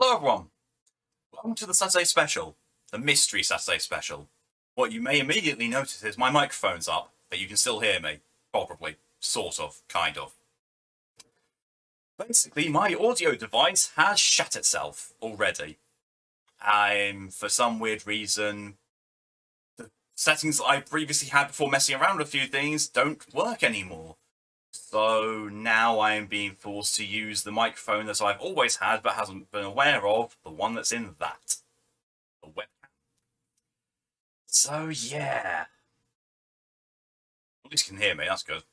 Hello everyone, welcome to the Saturday Special, the Mystery Saturday Special. What you may immediately notice is my microphone's up, but you can still hear me. Probably. Sort of. Kind of. Basically, my audio device has shut itself already. For some weird reason, the settings I previously had before messing around with a few things don't work anymore. So now I am being forced to use the microphone that I've always had but hasn't been aware of, the one that's in that. The webcam. So yeah. At least you can hear me, that's good.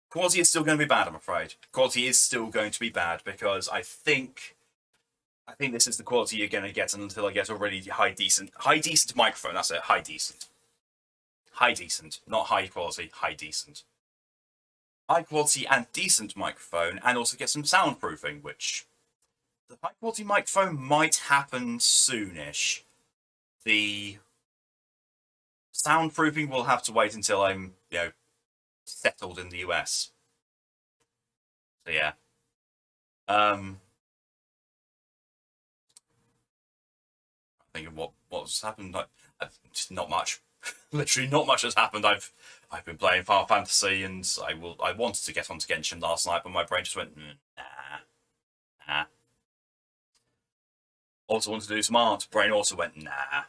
Quality is still going to be bad, I'm afraid. Quality is still going to be bad because I think this is the quality you're going to get until I get a really high decent microphone. That's it, high decent. High decent, not high quality, high decent. High quality and decent microphone, and also get some soundproofing, which the high quality microphone might happen soonish. The soundproofing will have to wait until I'm, settled in the US. So yeah. I think of what's happened. Not much. Literally, not much has happened. I've been playing Final Fantasy, and I wanted to get onto Genshin last night, but my brain just went nah. Also wanted to do some art. Brain also went nah.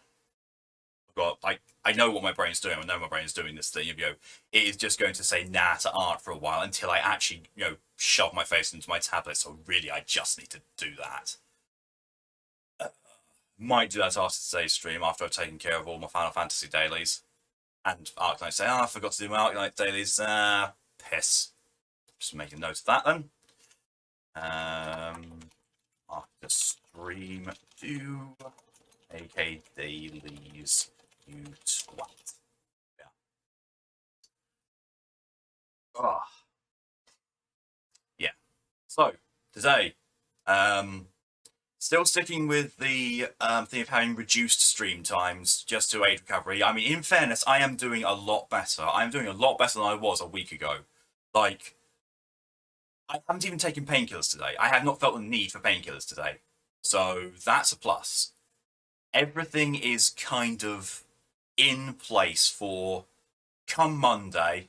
Well, I know what my brain's doing. I know my brain's doing this thing of it is just going to say nah to art for a while until I actually shove my face into my tablet. So really, I just need to do that. Might do that after today's stream after I've taken care of all my Final Fantasy dailies. And Arknight say, I forgot to do my Arknight dailies. Piss. Just make a note of that then. After stream, do AK dailies, you twat. Yeah. Oh. Yeah. So, today, still sticking with the thing of having reduced stream times just to aid recovery. I mean, in fairness, I am doing a lot better. I'm doing a lot better than I was a week ago. Like, I haven't even taken painkillers today. I have not felt the need for painkillers today. So, that's a plus. Everything is kind of in place for come Monday.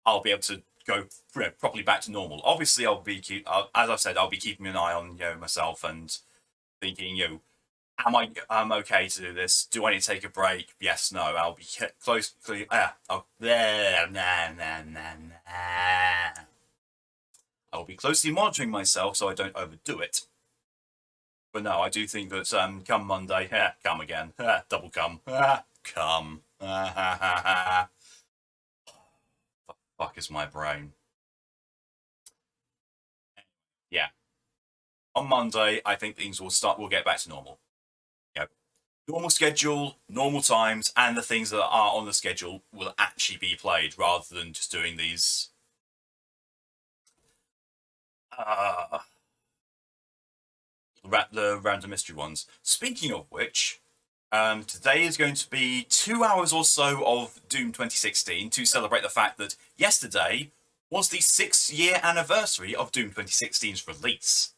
I'll be able to go properly back to normal. Obviously, as I said, I'll be keeping an eye on myself and thinking, am I okay to do this? Do I need to take a break? Yes, no. I'll be closely. I'll be closely monitoring myself so I don't overdo it. But no, I do think that come Monday, come again, double come, come. Fuck is my brain. Yeah. On Monday, I think things we'll get back to normal. Normal schedule, normal times, and the things that are on the schedule will actually be played rather than just doing these the random mystery ones. Speaking of which, today is going to be 2 hours or so of Doom 2016 to celebrate the fact that yesterday was the 6-year anniversary of Doom 2016's release.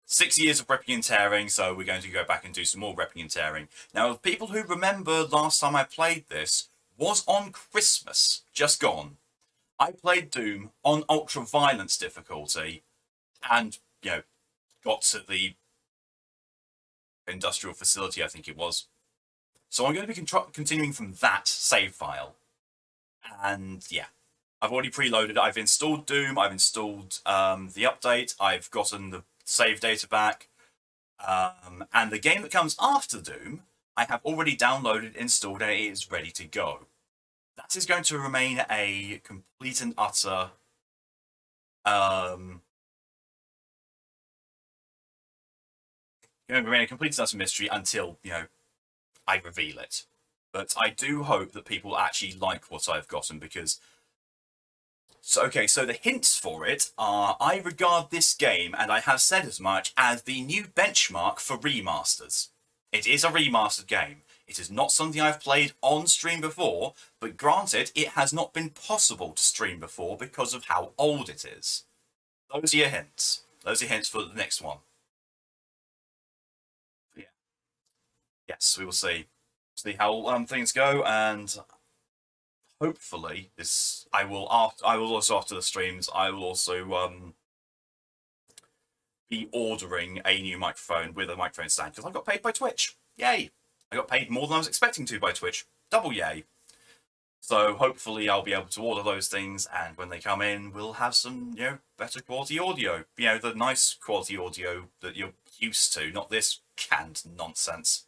6 years of ripping and tearing, so we're going to go back and do some more ripping and tearing. Now, people who remember last time I played this was on Christmas, just gone. I played Doom on ultra violence difficulty and, got to the industrial facility, I think it was. So I'm going to be continuing from that save file. And yeah, I've already preloaded. I've installed Doom. I've installed the update. I've gotten the save data back. And the game that comes after Doom, I have already downloaded, installed, and it is ready to go. That is going to remain a complete and utter mystery until, I reveal it. But I do hope that people actually like what I've gotten because... So the hints for it are, I regard this game, and I have said as much, as the new benchmark for remasters. It is a remastered game. It is not something I've played on stream before, but granted, it has not been possible to stream before because of how old it is. Those are your hints. those are hints for the next one. Yeah. Yes, we will see. See how things go, and hopefully this. I will also after the streams. I will also be ordering a new microphone with a microphone stand because I got paid by Twitch. Yay! I got paid more than I was expecting to by Twitch. Double yay! So hopefully I'll be able to order those things, and when they come in, we'll have some, better quality audio. The nice quality audio that you're used to, not this canned nonsense.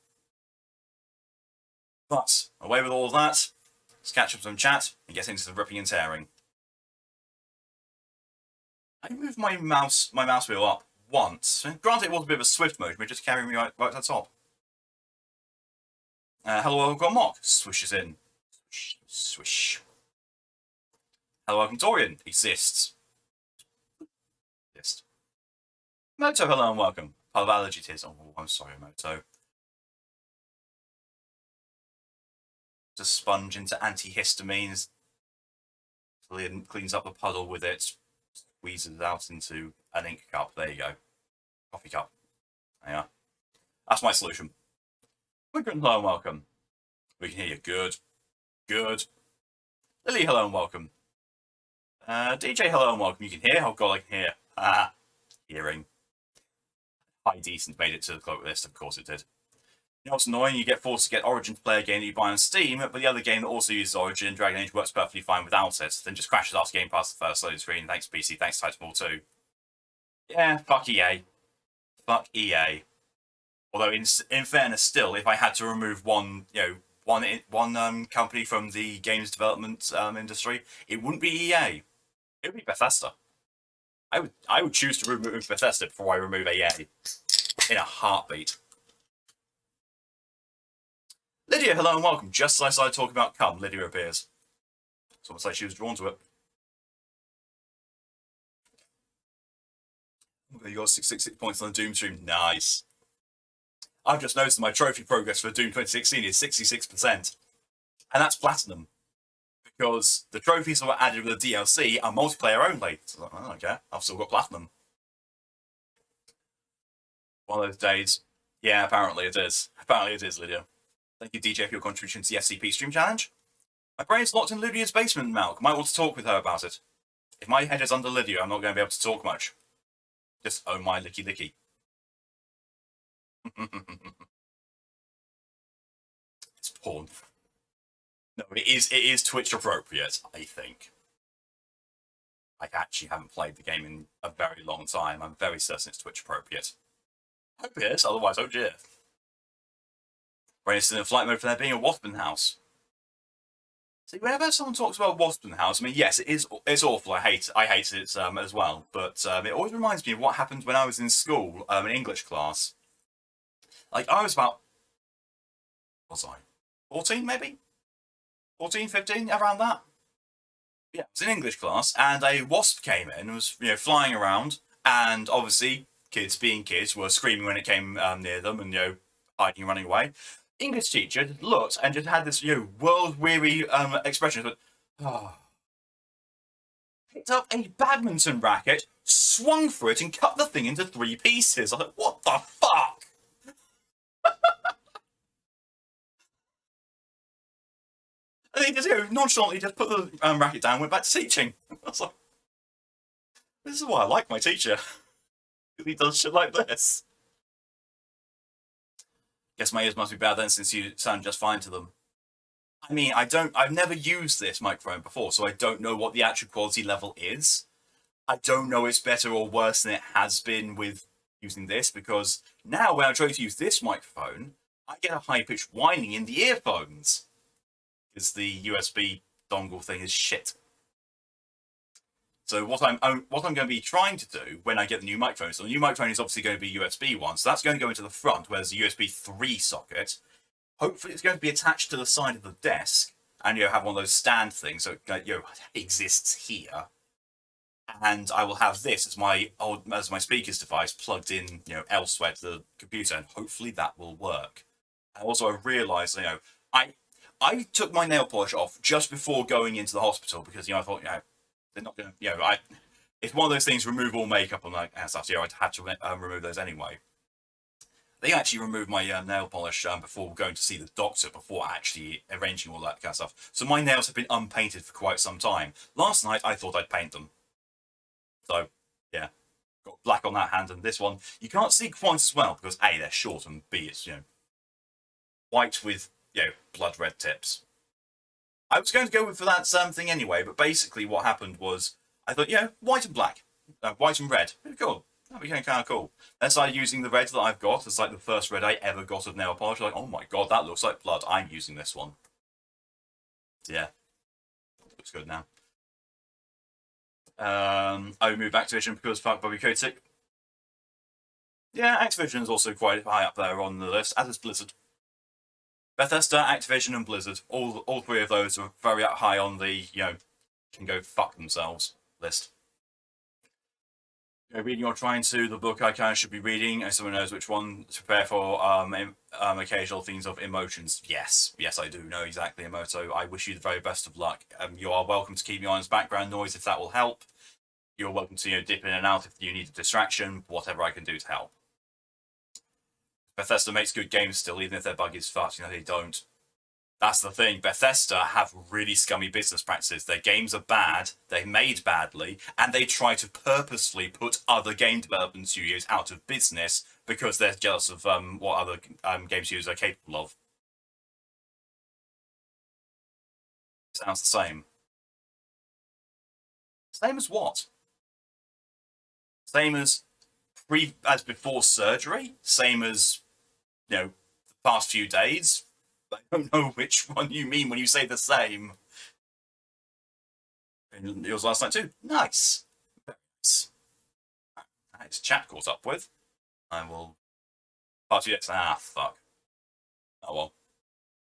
But away with all of that, let's catch up some chat and get into the ripping and tearing. I moved my mouse wheel up once. Granted, it was a bit of a swift motion, but just carrying me right to the top. Hello, welcome, Mock. Swishes in. Swish, swish. Hello, welcome, Torian. Exists. Exist. Moto, hello and welcome. Part of allergy tears. Oh, I'm sorry, Moto. To sponge into antihistamines. Cleans up the puddle with it. Squeezes it out into an ink cup. There you go. Coffee cup. There you are. That's my solution. Hello and welcome. We can hear you. Good. Good. Lily, hello and welcome. DJ, hello and welcome. You can hear? Oh god, I can hear. Ah, hearing. High Decent made it to the cloak list. Of course it did. You know what's annoying? You get forced to get Origin to play a game that you buy on Steam, but the other game that also uses Origin, Dragon Age, works perfectly fine without it. Then just crashes after Game Pass the first loading screen. Thanks PC, thanks Titanfall 2. Yeah, fuck EA. Fuck EA. Although, in fairness, still, if I had to remove one company from the games development industry, it wouldn't be EA. It would be Bethesda. I would choose to remove Bethesda before I remove EA in a heartbeat. Lydia, hello and welcome. Just as I started talking about cum, Lydia appears. It's almost like she was drawn to it. You got 666 points on the Doom stream. Nice. I've just noticed that my trophy progress for Doom 2016 is 66%. And that's platinum. Because the trophies that were added with the DLC are multiplayer only. So I don't care. I've still got platinum. One of those days. Yeah, apparently it is. Apparently it is, Lydia. Thank you, DJ, for your contribution to the SCP Stream Challenge. My brain's locked in Lydia's basement, Malk. Might want to talk with her about it. If my head is under Lydia, I'm not going to be able to talk much. Just, oh my licky licky. It's porn. No, it is Twitch appropriate, I think. I actually haven't played the game in a very long time. I'm very certain it's Twitch appropriate. Hope it is, otherwise, oh dear. Brain is still in flight mode for there being a Waspin house. See, whenever someone talks about Waspin house, I mean, yes, it's awful. I hate it as well. But it always reminds me of what happened when I was in school, in English class. Like, I was about, what was I? 14, maybe? 14, 15, around that? Yeah, I was in English class, and a wasp came in and was, flying around, and obviously, kids being kids were screaming when it came near them and, hiding and running away. English teacher just looked and just had this, world-weary expression. But, picked up a badminton racket, swung for it, and cut the thing into 3 pieces. I was like, what the fuck? And he just, nonchalantly just put the racket down and went back to teaching. I was like, this is why I like my teacher. He does shit like this. Guess my ears must be bad then, since you sound just fine to them. I mean, I've never used this microphone before, so I don't know what the actual quality level is. I don't know if it's better or worse than it has been with using this, because now when I try to use this microphone, I get a high-pitched whining in the earphones. Because the USB dongle thing is shit. So what I'm going to be trying to do when I get the new microphone, so the new microphone is obviously going to be USB one, so that's going to go into the front where there's a USB 3 socket. Hopefully it's going to be attached to the side of the desk, and have one of those stand things, so it exists here. And I will have this as my speakers device plugged in, elsewhere to the computer, and hopefully that will work. And also I realised, I took my nail polish off just before going into the hospital because, I thought, they're not going to, it's one of those things, remove all makeup and like and stuff. So, I'd have to remove those anyway. They actually removed my nail polish before going to see the doctor, before actually arranging all that kind of stuff. So my nails have been unpainted for quite some time. Last night, I thought I'd paint them. So, yeah. Got black on that hand, and this one, you can't see quite as well, because A, they're short, and B, it's, white with, blood red tips. I was going to go for that thing anyway, but basically what happened was, I thought, white and black. White and red. Pretty cool. That became kind of cool. Then I started using the red that I've got. It's like the first red I ever got of nail polish. Like, oh my god, that looks like blood. I'm using this one. Yeah. Looks good now. I moved Activision because fuck Bobby Kotick. Yeah, Activision is also quite high up there on the list, as is Blizzard. Bethesda, Activision, and Blizzard. All three of those are very high on the, can go fuck themselves list. Reading or trying to, the book I kind of should be reading, and someone knows which one to prepare for occasional themes of emotions. Yes, I do know exactly, Emoto. I wish you the very best of luck. You are welcome to keep me on as background noise if that will help. You're welcome to dip in and out if you need a distraction, whatever I can do to help. Bethesda makes good games still, even if their bug is fucked. They don't. That's the thing. Bethesda have really scummy business practices. Their games are bad, they're made badly, and they try to purposefully put other game development studios out of business because they're jealous of what other game studios are capable of. Sounds the same. Same as what? Same as before surgery? Same as, the past few days? I don't know which one you mean when you say the same. And yours last night too. Nice. Very nice. Nice. Chat caught up with. I will. Party next. Fuck. Oh well.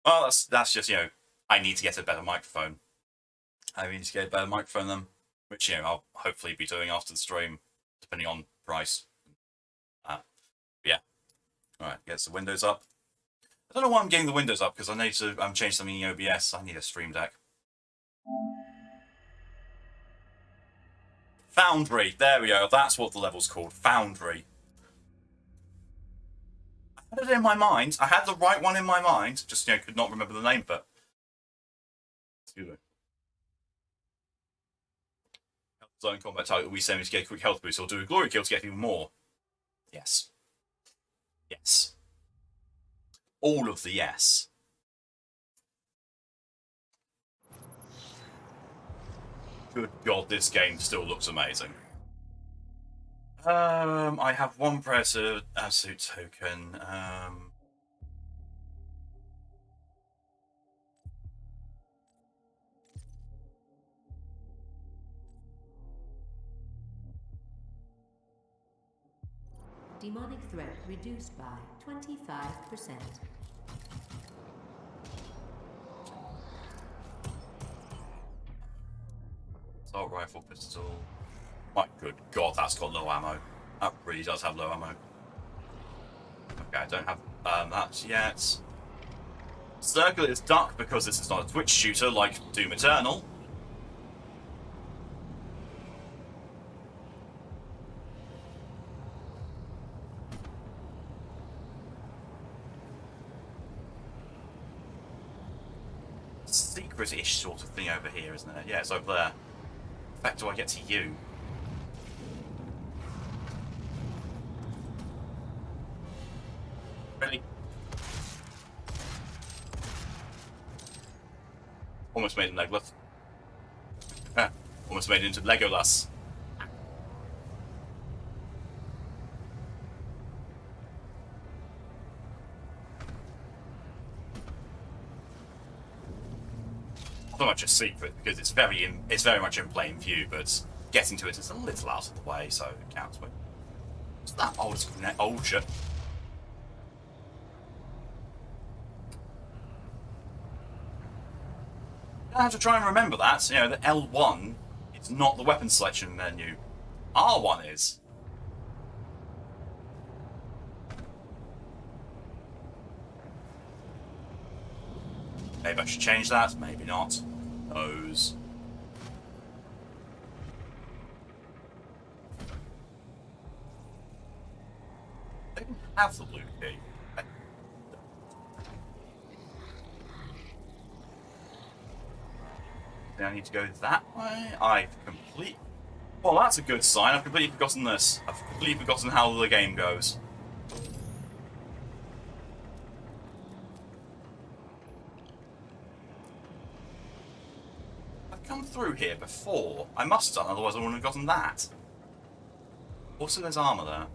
Well, that's just I need to get a better microphone. I need to get a better microphone then, which I'll hopefully be doing after the stream, depending on price. Yeah. All right. Get the windows up. I don't know why I'm getting the windows up, because I need to change something in OBS. I need a stream deck. Foundry. There we go. That's what the level's called. Foundry. I had it in my mind. I had the right one in my mind. Just, could not remember the name of it. Excuse me. Zone combat target will be sent to get a quick health boost, or do a glory kill to get even more. Yes. Yes. All of the yes. Good God, this game still looks amazing. I have one prayer to absolute token. Demonic threat reduced by 25%. Assault rifle, pistol. My good God, that's got low ammo. That really does have low ammo. Okay, I don't have that yet. Circle is duck because this is not a Twitch shooter like Doom Eternal. Secret-ish sort of thing over here, isn't it? Yeah, it's over there. In fact, do I get to you? Really? Almost made him Legolas. Almost made him into Legolas. Not much a secret because it's very much in plain view, but getting to it is a little out of the way, so it counts. But it's that old shit. I have to try and remember that. The L1 is not the weapon selection menu. R1 is. Maybe I should change that. Maybe not. Those. don't have the blue key. I need to go that way. Well, that's a good sign. I've completely forgotten this. I've completely forgotten how the game goes. I've come through here before. I must have done, otherwise I wouldn't have gotten that. Also, there's armor there.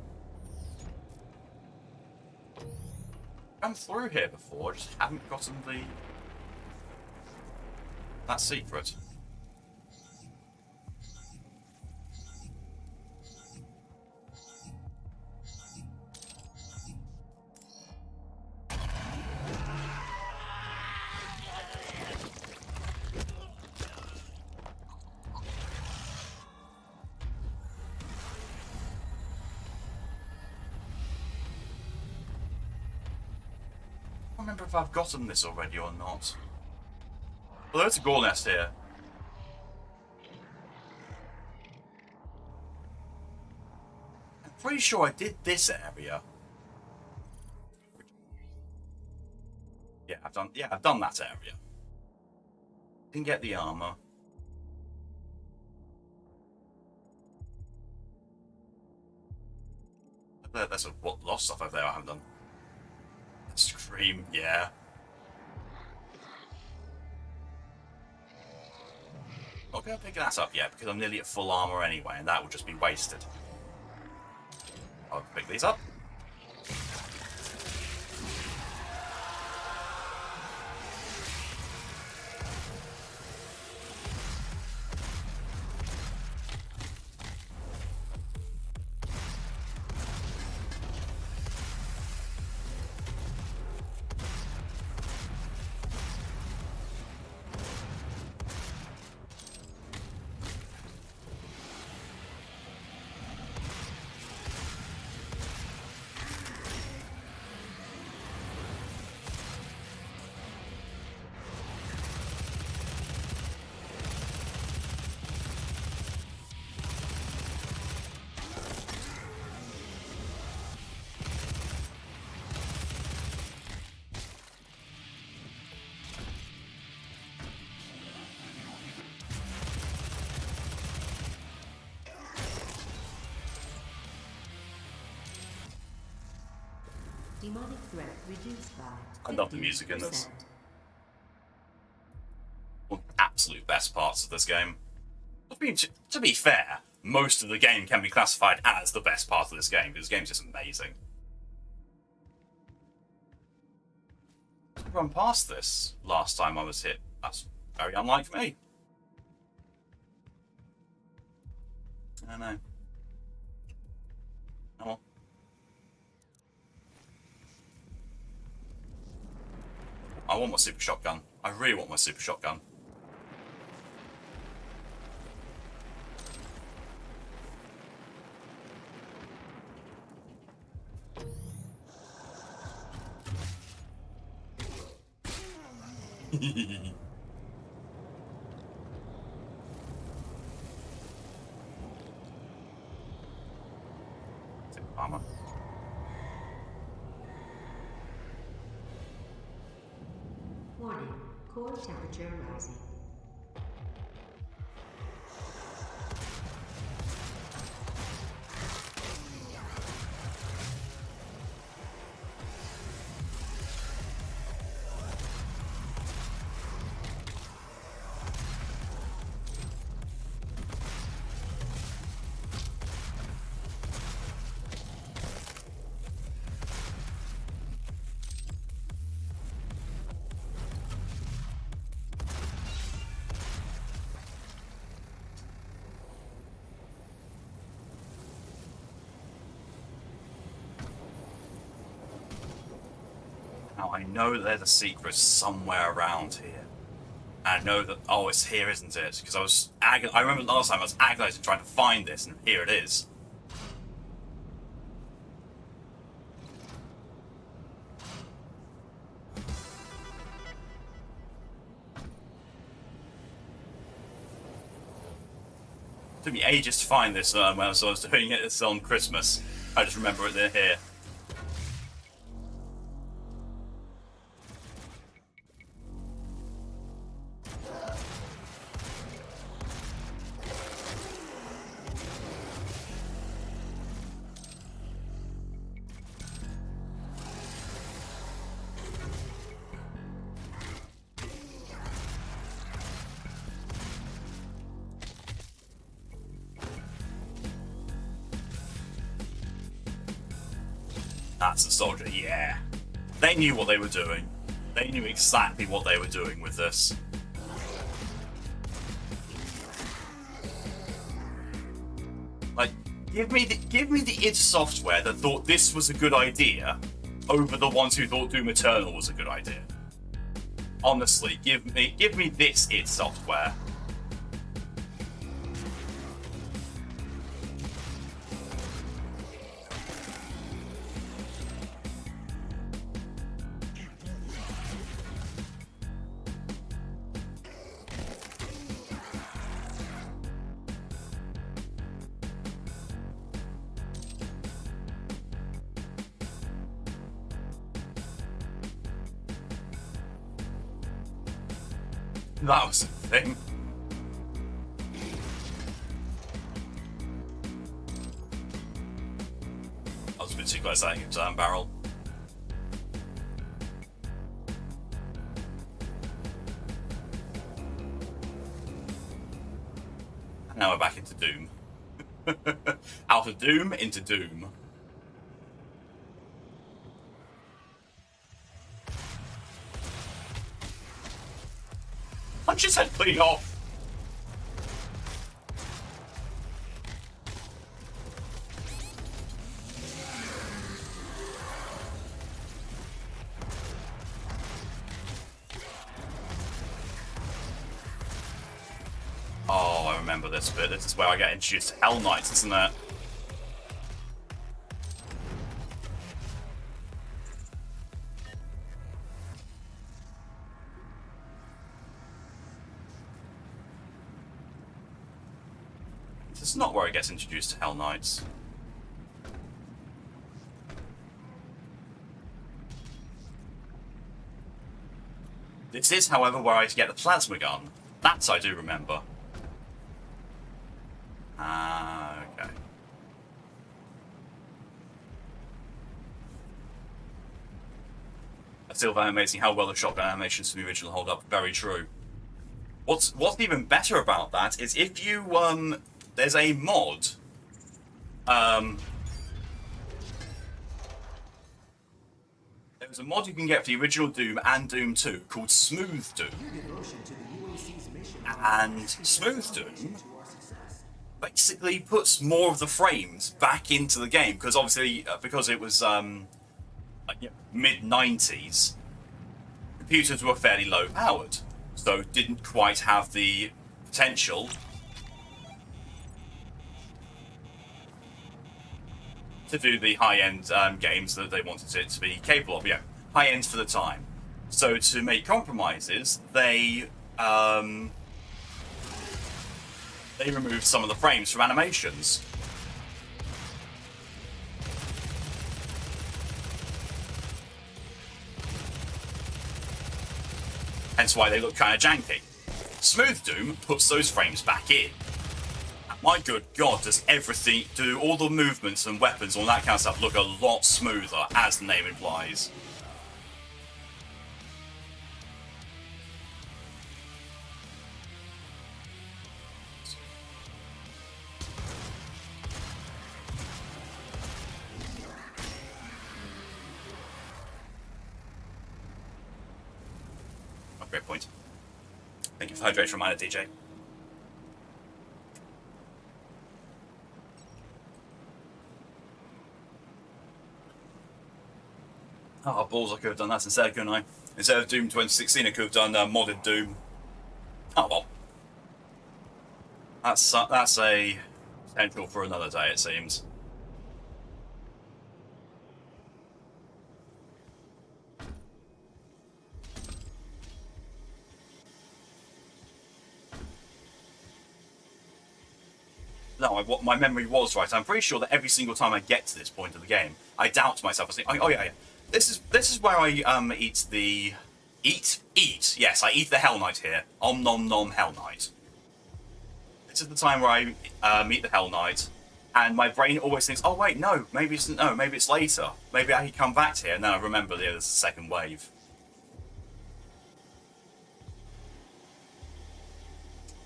I've come through here before, just haven't gotten that secret. I don't remember if I've gotten this already or not. Well, there's a gore nest here. I'm pretty sure I did this area. Yeah, I've done that area. Didn't get the armor. There's a lot of stuff over there I haven't done. Scream, yeah. Not going to pick that up yet because I'm nearly at full armor anyway, and that will just be wasted. I'll pick these up. Demonic threat reduced by 50%. I love the music in this. One of the absolute best parts of this game. To be fair, most of the game can be classified as the best part of this game, because this game's just amazing. I run past this last time I was hit. That's very unlike me. I know. Oh well. I want my super shotgun. I really want my super shotgun. Armor. Warning, core temperature rising. Now, I know that there's a secret somewhere around here. And I know that, oh, it's here, isn't it? Because I remember last time I was agonizing trying to find this, and here it is. It took me ages to find this when I was doing it on Christmas. I just remember it here. That's the soldier, yeah. They knew what they were doing. They knew exactly what they were doing with this. Like, give me the id Software that thought this was a good idea over the ones who thought Doom Eternal was a good idea. Honestly, give me this id Software. That was the thing. I was a bit too close to that barrel. Now we're back into Doom. Out of Doom into Doom. Punch his head clean off. Oh, I remember this bit. This is where I get introduced to Hell Knights, isn't it? This is not where I get introduced to Hell Knights. This is, however, where I get the plasma gun. That I do remember. Ah, okay. I still find it amazing how well the shotgun animations from the original hold up. Very true. What's even better about that is if you there's a mod. There was a mod you can get for the original Doom and Doom 2 called Smooth Doom. And Smooth Doom basically puts more of the frames back into the game because obviously because it was mid-90s, computers were fairly low powered, so didn't quite have the potential to do the high-end games that they wanted it to be capable of. Yeah, high-end for the time. So to make compromises, they removed some of the frames from animations. Hence why they look kind of janky. Smooth Doom puts those frames back in. My good God, does everything, do all the movements and weapons and all that kind of stuff look a lot smoother, as the name implies. Oh, great point. Thank you for the hydration reminder, DJ. Oh, balls, I could have done that instead, couldn't I? Instead of Doom 2016, I could have done modded Doom. Oh well. That's a potential for another day, it seems. No, what my memory was right. I'm pretty sure that every single time I get to this point of the game, I doubt myself. I think, oh yeah. This is where I eat the eat. Yes, I eat the Hell Knight here. Om nom nom Hell Knight. This is the time where I meet the Hell Knight, and my brain always thinks, oh wait, maybe it's later. Maybe I can come back to here, and then I remember there's a second wave.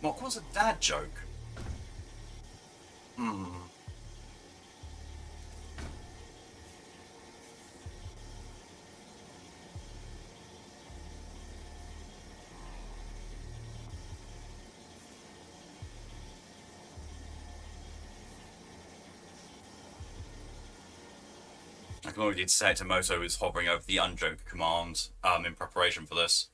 What was a dad joke? I can already detect Moto is hovering over the unjoke command in preparation for this.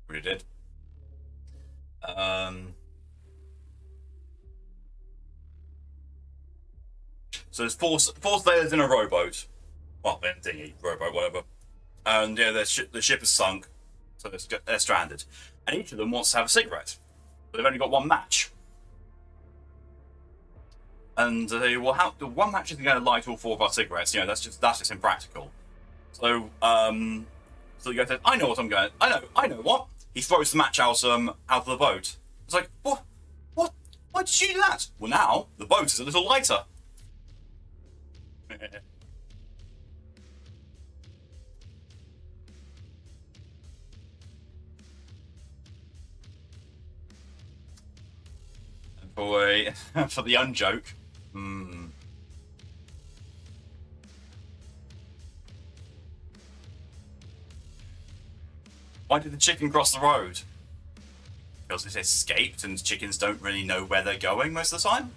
Really did. So there's four sailors in a rowboat. Well, in a dinghy, rowboat, whatever. And yeah, the ship is sunk, so they're stranded. And each of them wants to have a cigarette, but they've only got one match. And they will have the one match isn't going to light all four of our cigarettes. You know, that's just impractical. So so the guy says, "I know what I'm going. I know what." He throws the match out of the boat. It's like, what? Why did you do that? Well, now the boat is a little lighter. Boy, for the unjoke. Why did the chicken cross the road? Because it escaped and chickens don't really know where they're going most of the time?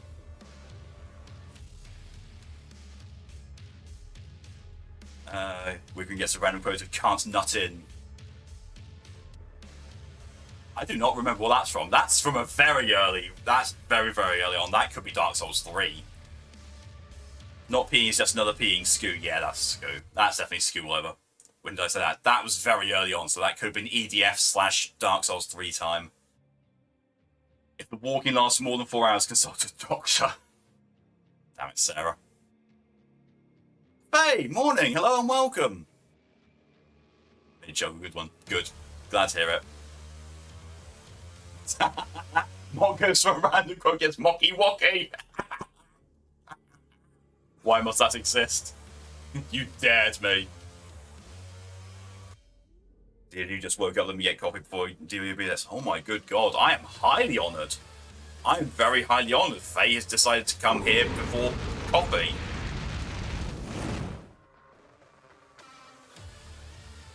We can get some random quote of "can't nut in." I do not remember what that's from. That's from a very early... That's very, very early on. That could be Dark Souls 3. Not peeing is just another peeing Scoo. Yeah, that's Scoo. That's definitely Scoo over. When did I say that? That was very early on, so that could have been EDF / Dark Souls 3 time. If the walking lasts more than 4 hours, consult a doctor. Damn it, Sarah. Hey, morning, hello and welcome. Hey, Joe, good one. Good. Glad to hear it. Mock goes from a random quote gets Mocky Wocky. Why must that exist? You dared me. Did you just woke up? Let me get coffee before you do this. Oh my good god, I am highly honoured. I am very highly honoured. Faye has decided to come here before coffee.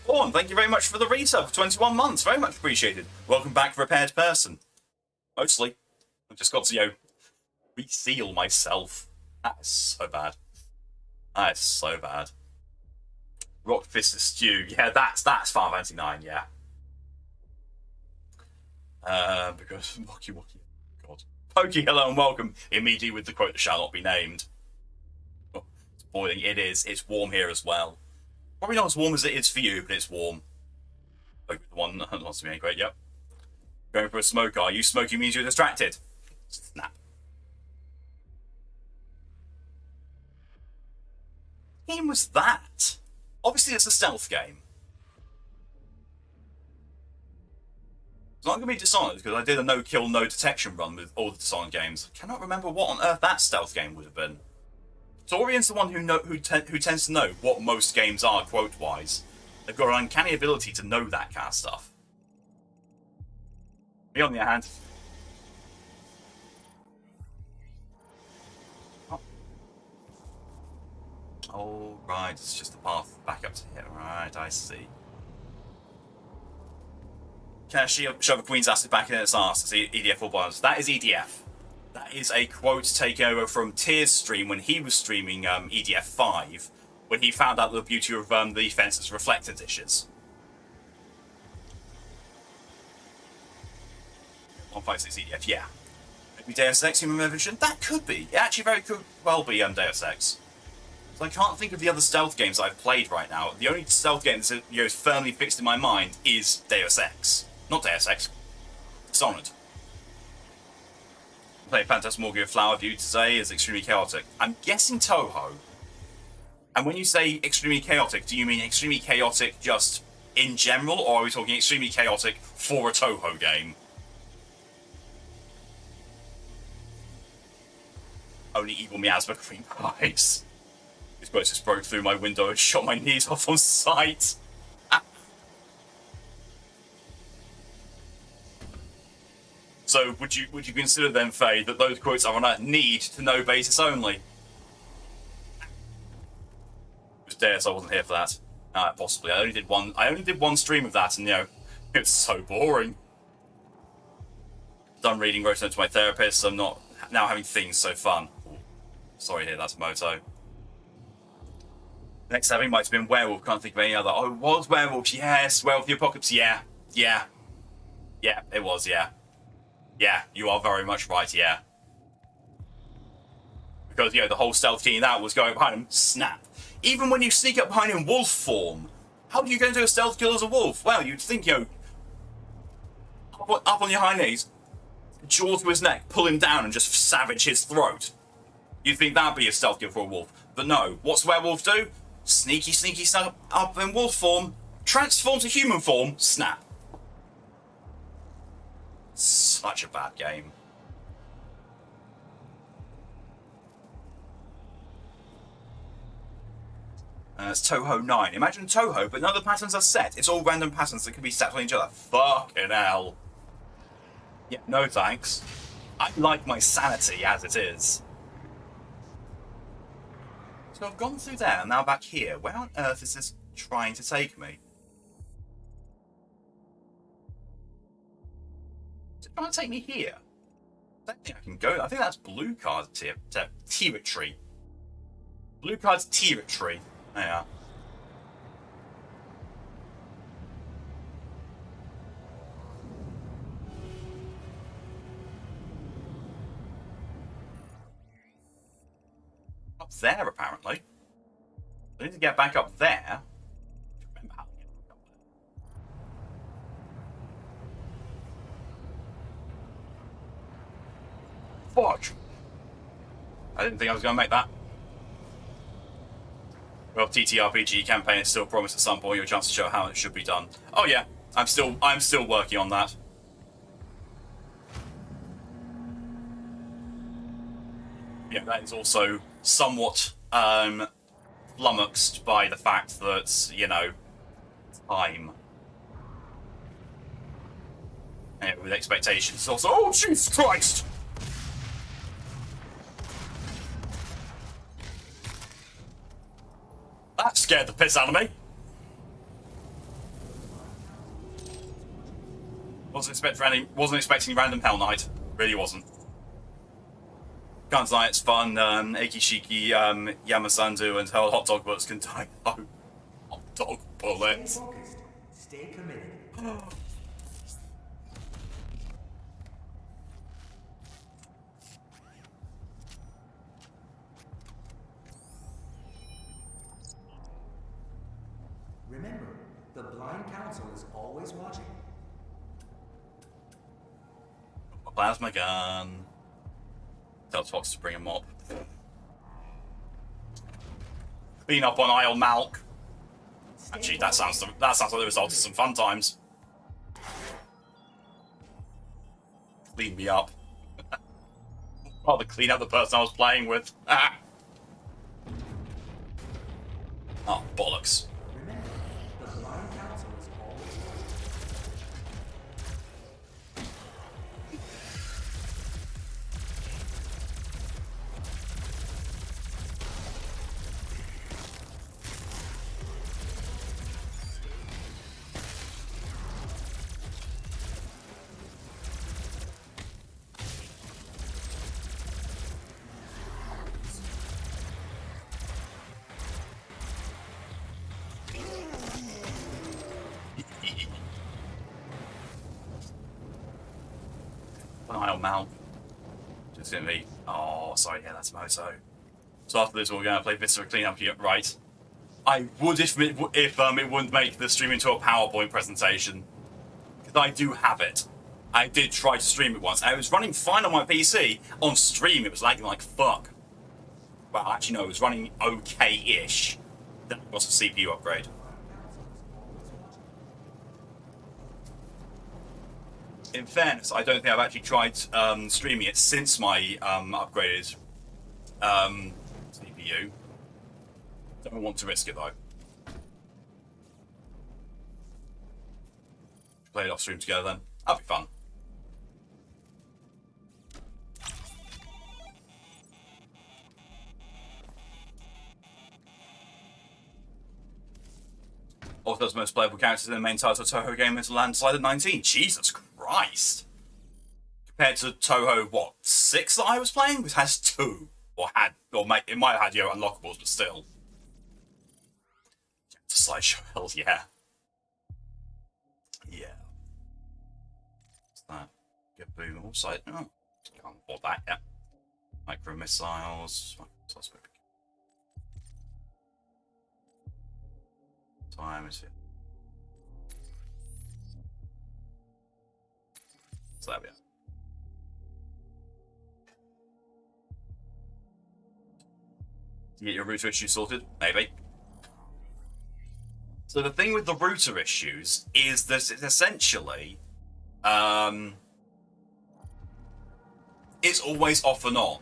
Vaughn, thank you very much for the resub for 21 months. Very much appreciated. Welcome back, Repaired Person. Mostly. I've just got to, reseal myself. That is so bad. That is so bad. Rock Fist Stew. Yeah, that's Final Fantasy 9, yeah. Because Wocky Wocky. God. Pokey, hello and welcome. Immediately with the quote that shall not be named. Oh, it's boiling. It is. It's warm here as well. Probably not as warm as it is for you, but it's warm. Like the one that wants to be great, yep. Going for a smoke, are you? Smoking means you're distracted. Snap. What game was that? Obviously, it's a stealth game. It's not going to be Dishonored, because I did a no-kill, no-detection run with all the Dishonored games. I cannot remember what on earth that stealth game would have been. Torian's the one who tends to know what most games are, quote-wise. They've got an uncanny ability to know that kind of stuff. Me on the other hand... Oh, right, it's just the path back up to here. Right, I see. Can she shove a queen's acid back in its arse? It's EDF or bonus. That is EDF. That is a quote takeover from Tears' stream when he was streaming EDF 5, when he found out the beauty of the fence's reflector dishes. 156 EDF, yeah. Maybe Deus Ex Human Revolution? That could be. It actually very could well be Deus Ex. So I can't think of the other stealth games I've played right now. The only stealth game that is firmly fixed in my mind is Deus Ex. Not Deus Ex. Dishonored. Playing Phantasmagoria Flower View today is extremely chaotic. I'm guessing Toho. And when you say extremely chaotic, do you mean extremely chaotic just in general, or are we talking extremely chaotic for a Toho game? Only evil miasma cream pies. This boat just broke through my window and shot my knees off on sight. So would you consider then, Faye, that those quotes are on a need-to-know basis only? upstairs. I wasn't here for that. Possibly. I only did one stream of that, and it's so boring. Done reading, wrote it to my therapist. So I'm not now having things so fun. Ooh, sorry, here that's Moto. Next having might have been werewolf. Can't think of any other. Oh, it was werewolf. Yes, werewolf the apocalypse. Yeah, it was. Yeah, you are very much right. Yeah. Because, the whole stealth key that was going behind him, snap. Even when you sneak up behind him in wolf form, how are you going to do a stealth kill as a wolf? Well, you'd think, up on your hind knees, jaw to his neck, pull him down and just savage his throat. You'd think that'd be a stealth kill for a wolf. But no, what's werewolf do? Sneaky, sneak up in wolf form, transform to human form, snap. Such a bad game. It's Toho 9. Imagine Toho, but none of the patterns are set. It's all random patterns that can be set on each other. Fucking hell. Yeah, no thanks. I like my sanity as it is. So I've gone through there, and now back here. Where on earth is this trying to take me? Is it trying to take me here? I don't think I can go. I think that's blue card territory. Blue card's territory. Yeah. Up there, apparently. I need to get back up there. Remember how to get back up there. Fuck! I didn't think I was going to make that. Well, TTRPG campaign is still promised at some point your chance to show how it should be done. Oh yeah, I'm still working on that. Yeah, that is also somewhat flummoxed by the fact that, time. And with expectations also, oh Jesus Christ! That scared the piss out of me. Wasn't expecting random Hell Knight. Really wasn't. Can't deny it's fun. Akishiki, Yamasandu, and Hot Dog Bullets can die. Oh, Hot Dog Bullets. Stay focused. Stay committed. Remember, the blind council is always watching. A plasma gun. Tell Fox to bring a mop. Clean up on Isle Malk. Actually, that sounds like the result of some fun times. Clean me up. Rather clean up the person I was playing with. Ah. Oh, bollocks. Remember, the blind council is always watching. Isle Malk. Just gonna be. Oh, sorry, yeah, that's Moto. So after this, we're gonna play Viscera Cleanup here, right? I would if it wouldn't make the stream into a PowerPoint presentation. Because I do have it. I did try to stream it once. I was running fine on my PC. On stream, it was lagging like fuck. Well, actually, no, it was running okay-ish. Then it was a CPU upgrade. In fairness, I don't think I've actually tried streaming it since my upgraded CPU. Don't want to risk it though. Play it off stream together then. That'll be fun. Also, the most playable characters in the main title of Toho game is landslide at 19. Jesus Christ! Compared to Toho, what, 6 that I was playing, which has 2. It might have had, unlockables, but still. Slideshow, hell yeah. Yeah. What's that? Get boom also. Oh, can't afford that yet. Micro missiles. Time is it? So there we are. To get your router issue sorted? Maybe. So the thing with the router issues is that it's essentially, it's always off and on.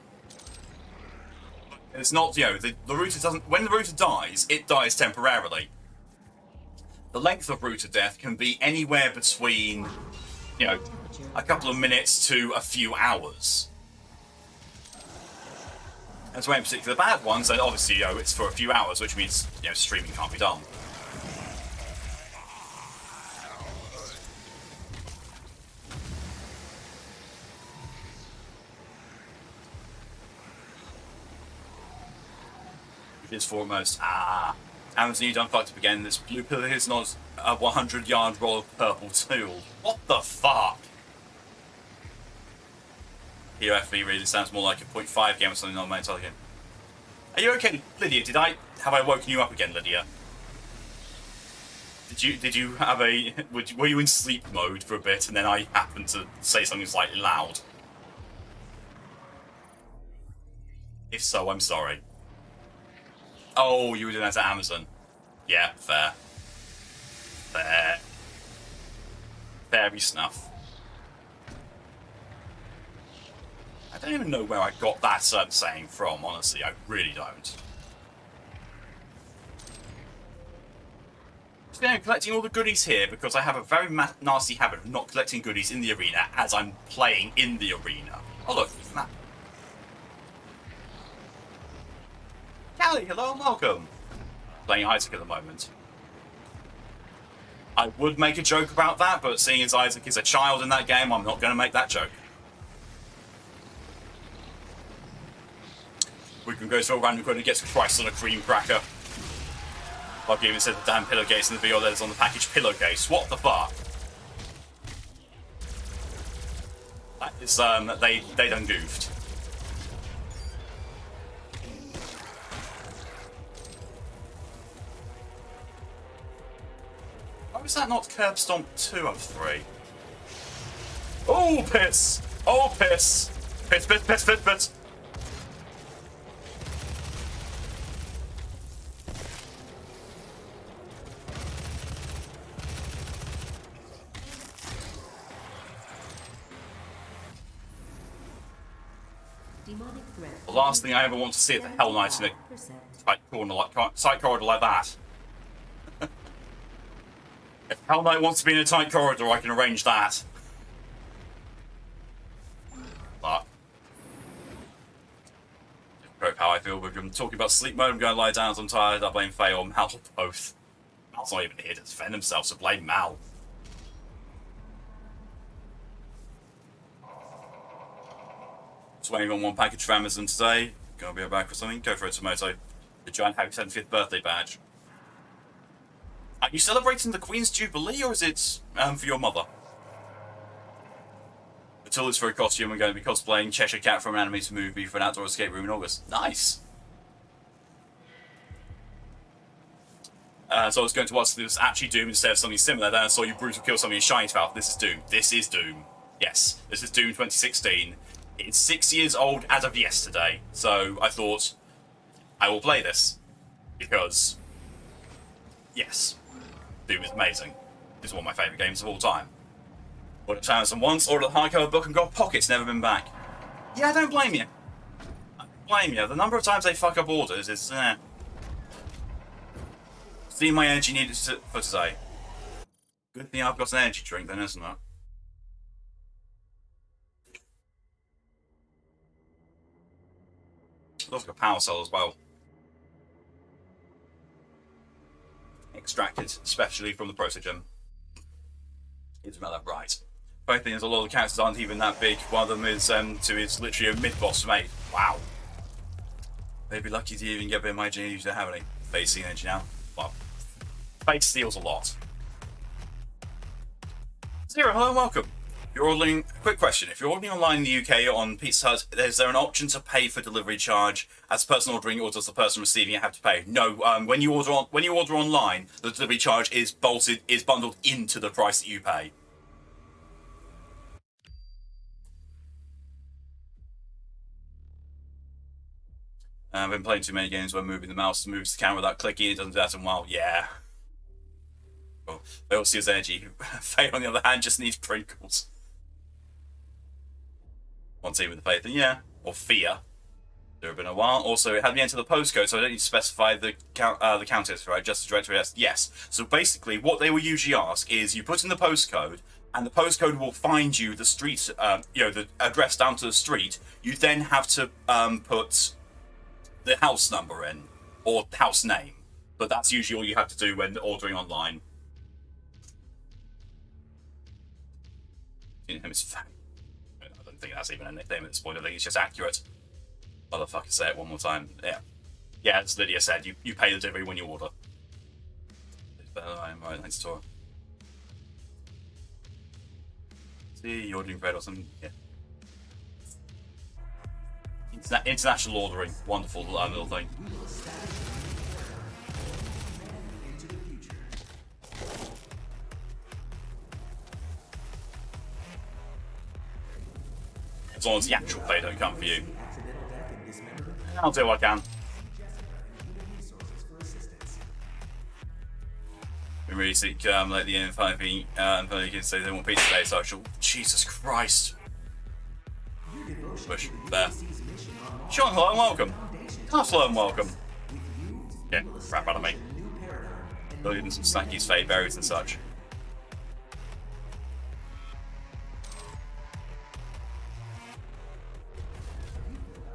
It's not, the router doesn't, when the router dies, it dies temporarily. The length of router death can be anywhere between, a couple of minutes to a few hours. And so in particular the bad ones, then obviously, it's for a few hours, which means, streaming can't be done. Is foremost. Amazon, you done fucked up again. This blue pillar is not a 100-yard roll of purple tool. What the fuck? POFV really sounds more like a 0.5 game or something on my entire game. Are you okay, Lydia? Have I woken you up again, Lydia? Did you have were you in sleep mode for a bit and then I happened to say something slightly loud? If so, I'm sorry. Oh, you were doing that at Amazon. Yeah, fair. Fairy snuff. I don't even know where I got that certain saying from, honestly. I really don't. So, collecting all the goodies here because I have a very nasty habit of not collecting goodies in the arena as I'm playing in the arena. Oh, look, isn't that... Callie, hello and welcome. Playing Isaac at the moment. I would make a joke about that, but seeing as Isaac is a child in that game, I'm not going to make that joke. We can go to a random code and gets Christ on a cream cracker. Like even said the damn pillowcase in the video letters on the package pillowcase. What the fuck? That is, they done goofed. Why was that not Curb Stomp 2 of 3? Oh, piss! Oh, piss! Piss, piss, piss, piss, piss! The last thing I ever want to see is the Hell Knight in a tight corridor like that. If Hell Knight wants to be in a tight corridor, I can arrange that. But just how I feel. We're talking about sleep mode. I'm going to lie down. I'm tired. I blame Faye or Mal both. Mal's not even here to defend himself, so blame Mal. Just waiting on one package from Amazon today. Gonna be back for something. Go for it, Tomato. The giant happy 75th birthday badge. Are you celebrating the Queen's Jubilee, or is it for your mother? The tool is for a costume. I'm going to be cosplaying Cheshire Cat from an animated movie for an outdoor escape room in August. Nice! So I was going to watch this actually Doom instead of something similar, then I saw you brutal kill something in Shiny Valve. This is Doom. This is Doom. Yes, this is Doom 2016. It's 6 years old as of yesterday, so I thought, I will play this. Because, yes, Doom is amazing. It's one of my favourite games of all time. Ordered it Amazon once, ordered a hardcover book and got pockets, never been back. Yeah, I don't blame you. I don't blame you. The number of times they fuck up orders is, See my energy needed for today. Good thing I've got an energy drink then, isn't it? Looks like a power cell as well. extracted, especially from the protogen. It's about that right. Both things, a lot of the characters aren't even that big. One of them is literally a mid-boss mate. Wow. They'd be lucky to even get a bit of my genius to have any. Face energy now. Well, face steals a lot. Zero, hello and welcome. You're ordering. Quick question: if you're ordering online in the UK on Pizza Hut, is there an option to pay for delivery charge as the person ordering, or does the person receiving it have to pay? No. When you order online, the delivery charge is bundled into the price that you pay. I've been playing too many games where moving the mouse moves the camera without clicking. It doesn't do that in a while. Yeah. Well, they all see his energy. Faye, on the other hand, just needs Pringles. One team with the faith, and yeah, or fear. There have been a while. Also, it had me enter the postcode, so I don't need to specify the countess, right? Just the directory. Yes. So basically, what they will usually ask is you put in the postcode, and the postcode will find you the street, the address down to the street. You then have to put the house number in, or house name. But that's usually all you have to do when ordering online. Him is Faye. I don't think that's even a nickname at this point. I think it's just accurate. Motherfucker, say it one more time. Yeah. Yeah, as Lydia said, you pay the delivery when you order. I'm right next door. See, you're ordering bread or something? Yeah. International ordering. Wonderful little thing. As long as the actual play don't come for you. I'll do what I can. We really seek like the N5 thing, and you can say they want pizza today, so I shall. Jesus Christ. Push. There. Sean, hello and welcome. Castle and welcome. Yeah, crap out of me. Building some snackies, fade berries and such.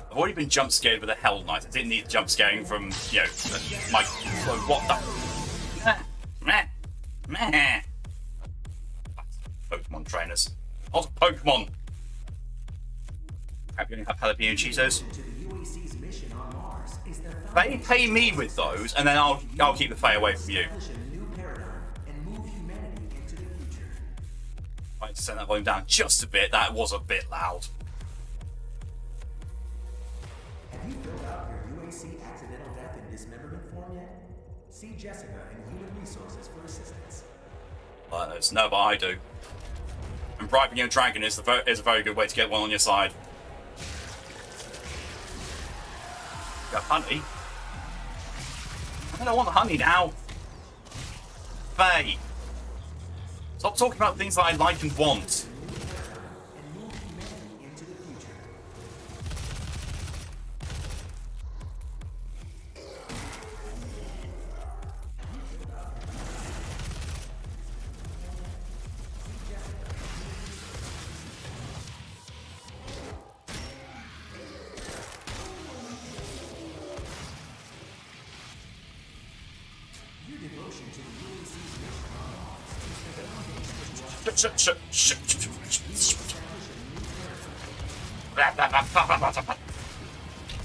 I've already been jump scared with a Hell Knight. I didn't need jump scaring from, my. What the? Meh. Pokemon trainers. Not Pokemon! I'm going to have jalapeno Cheetos. They pay me with those, and then I'll keep the Fae away from you. I need to turn that volume down just a bit. That was a bit loud. Have you filled out your UAC accidental death and dismemberment form yet? See Jessica in Human Resources for assistance. No, but I do. And bribing your dragon is a very good way to get one on your side. Got honey. I don't want the honey now. Faye. Stop talking about things that I like and want.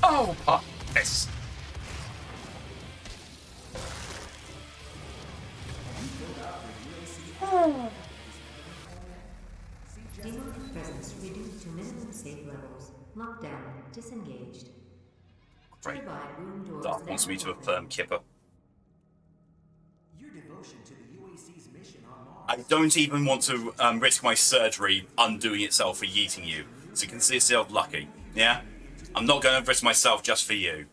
Oh, yes. Demonic presence reduced to minimum safe levels. Lockdown disengaged. Right. Nearby room doors Dark wants me to now open. affirm Kipper. Your devotion to the UAC's mission on Mars. I don't even want to risk my surgery undoing itself for yeeting you. So consider yourself lucky, yeah? I'm not going to risk myself just for you.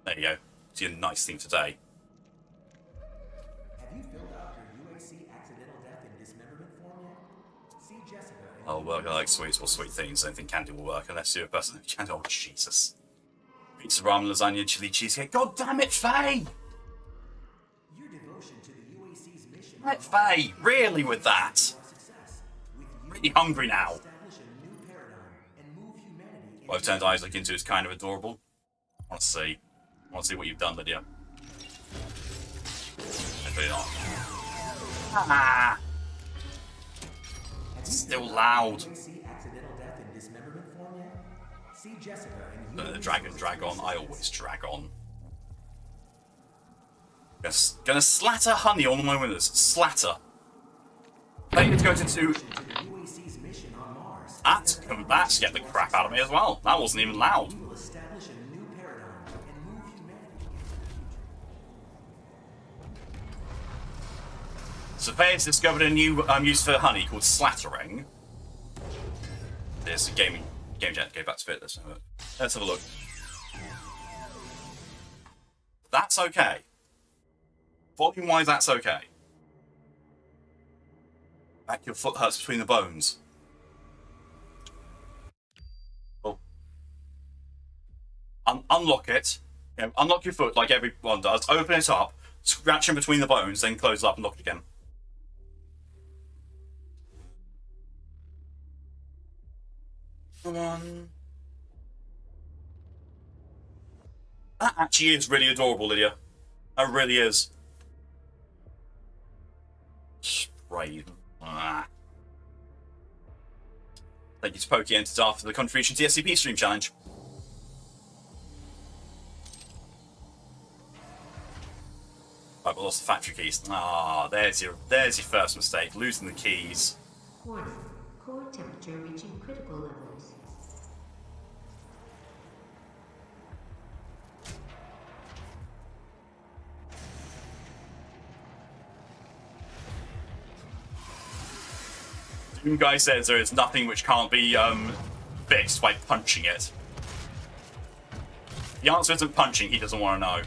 There you go. It's your nice thing today. Have you filled out your UAC accidental death and dismemberment form yet? See Jessica in Oh, well, I like sweets or sweet things. I don't think candy will work unless you're a person who can't. Oh, Jesus. Pizza, ramen, lasagna, chili, cheesecake. God damn it, Faye! your devotion to the UAC's mission Let Faye, really with that? success. With you, Really hungry now. establish a new paradigm and move humanity What I've turned Isaac into is kind of adorable. I want to see what you've done, Lydia. Definitely not. Ah! It's still loud. UAC accidental death in dismemberment form yet? See Jessica and The human dragon resources drag for on. I assistance. always drag on. Gonna slatter honey on my windows. Slatter. Playing to go to To the UAC's mission on Mars. that scared the crap out of me as well. That wasn't even loud. We will establish a new paradigm and move humanity into the future. Surveyors discovered a new use for honey called slattering. There's a game jam. Go back to fit. Let's have a look. That's okay. Volume wise, that's okay. Back your foot hurts between the bones. Oh. Unlock it. You know, unlock your foot like everyone does. Open it up. Scratch in between the bones, then close it up and lock it again. Come on. That actually is really adorable, Lydia. That really is. Spray. Ah. Thank you to Pokey and to Darth for the contribution to the SCP Stream Challenge. Right, we lost the factory keys. Ah, there's your first mistake, losing the keys. Warning. Core temperature reaching critical levels. Doom Guy says there is nothing which can't be fixed by punching it. The answer isn't punching, he doesn't want to know.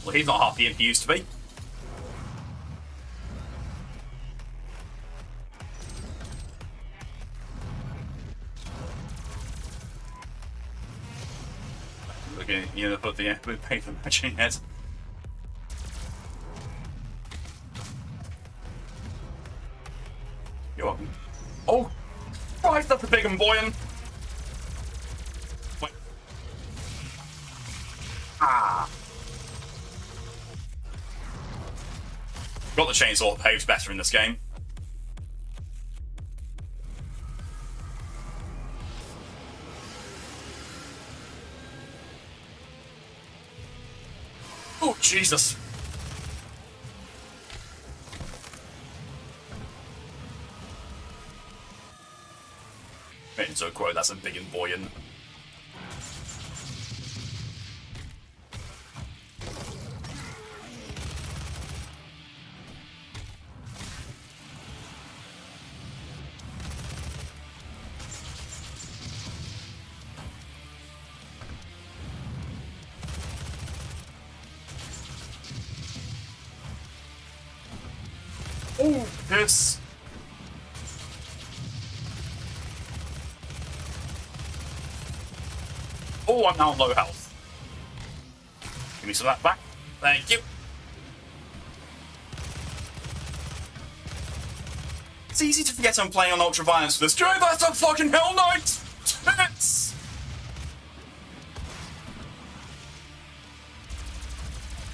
Well, he's not half the imp he used to be. Okay, you know, put the paper matching it. You're welcome. Oh, Christ, that's a big and boy. Wait. Ah. Got the chainsaw behaves better in this game. Oh, Jesus. Enzo quote, that's a big and buoyant. Oh, this. Oh, I'm now on low health. Give me some of that back. Thank you. It's easy to forget I'm playing on Ultra Violence for this. Dude, that's a fucking Hell Knight! Tits!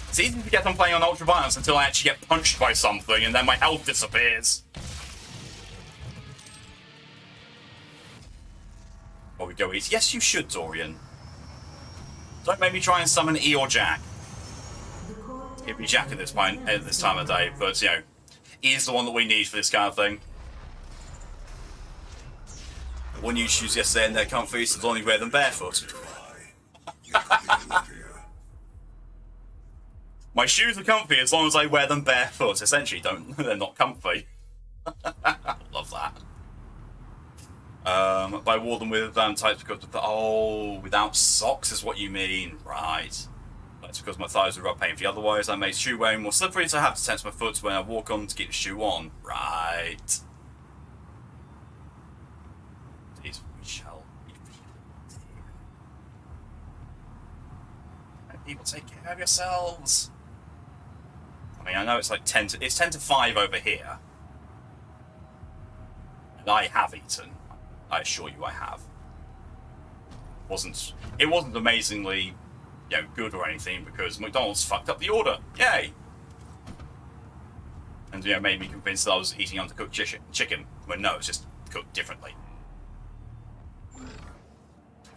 It's easy to forget I'm playing on Ultra Violence until I actually get punched by something and then my health disappears. Oh, we go easy. Yes, you should, Dorian. Don't make me try and summon E or Jack. It'd be Jack at this point, at this time of day, but, you know, E is the one that we need for this kind of thing. One you choose yesterday and they're comfy, so only wear them barefoot. My shoes are comfy as long as I wear them barefoot. Essentially, they're not comfy. Love that. But I wore them with tights because without socks is what you mean, right? That's because my thighs are rub painfully. Otherwise, I make shoe wearing more slippery, so I have to tense my foot when I walk on to keep the shoe on. Right. Please, we shall. People, take care of yourselves. I mean, I know it's like 10 to 5 over here. And I have eaten. I assure you I have. It wasn't amazingly, good or anything because McDonald's fucked up the order. Yay! And, made me convinced that I was eating undercooked chicken, when no, it's just cooked differently.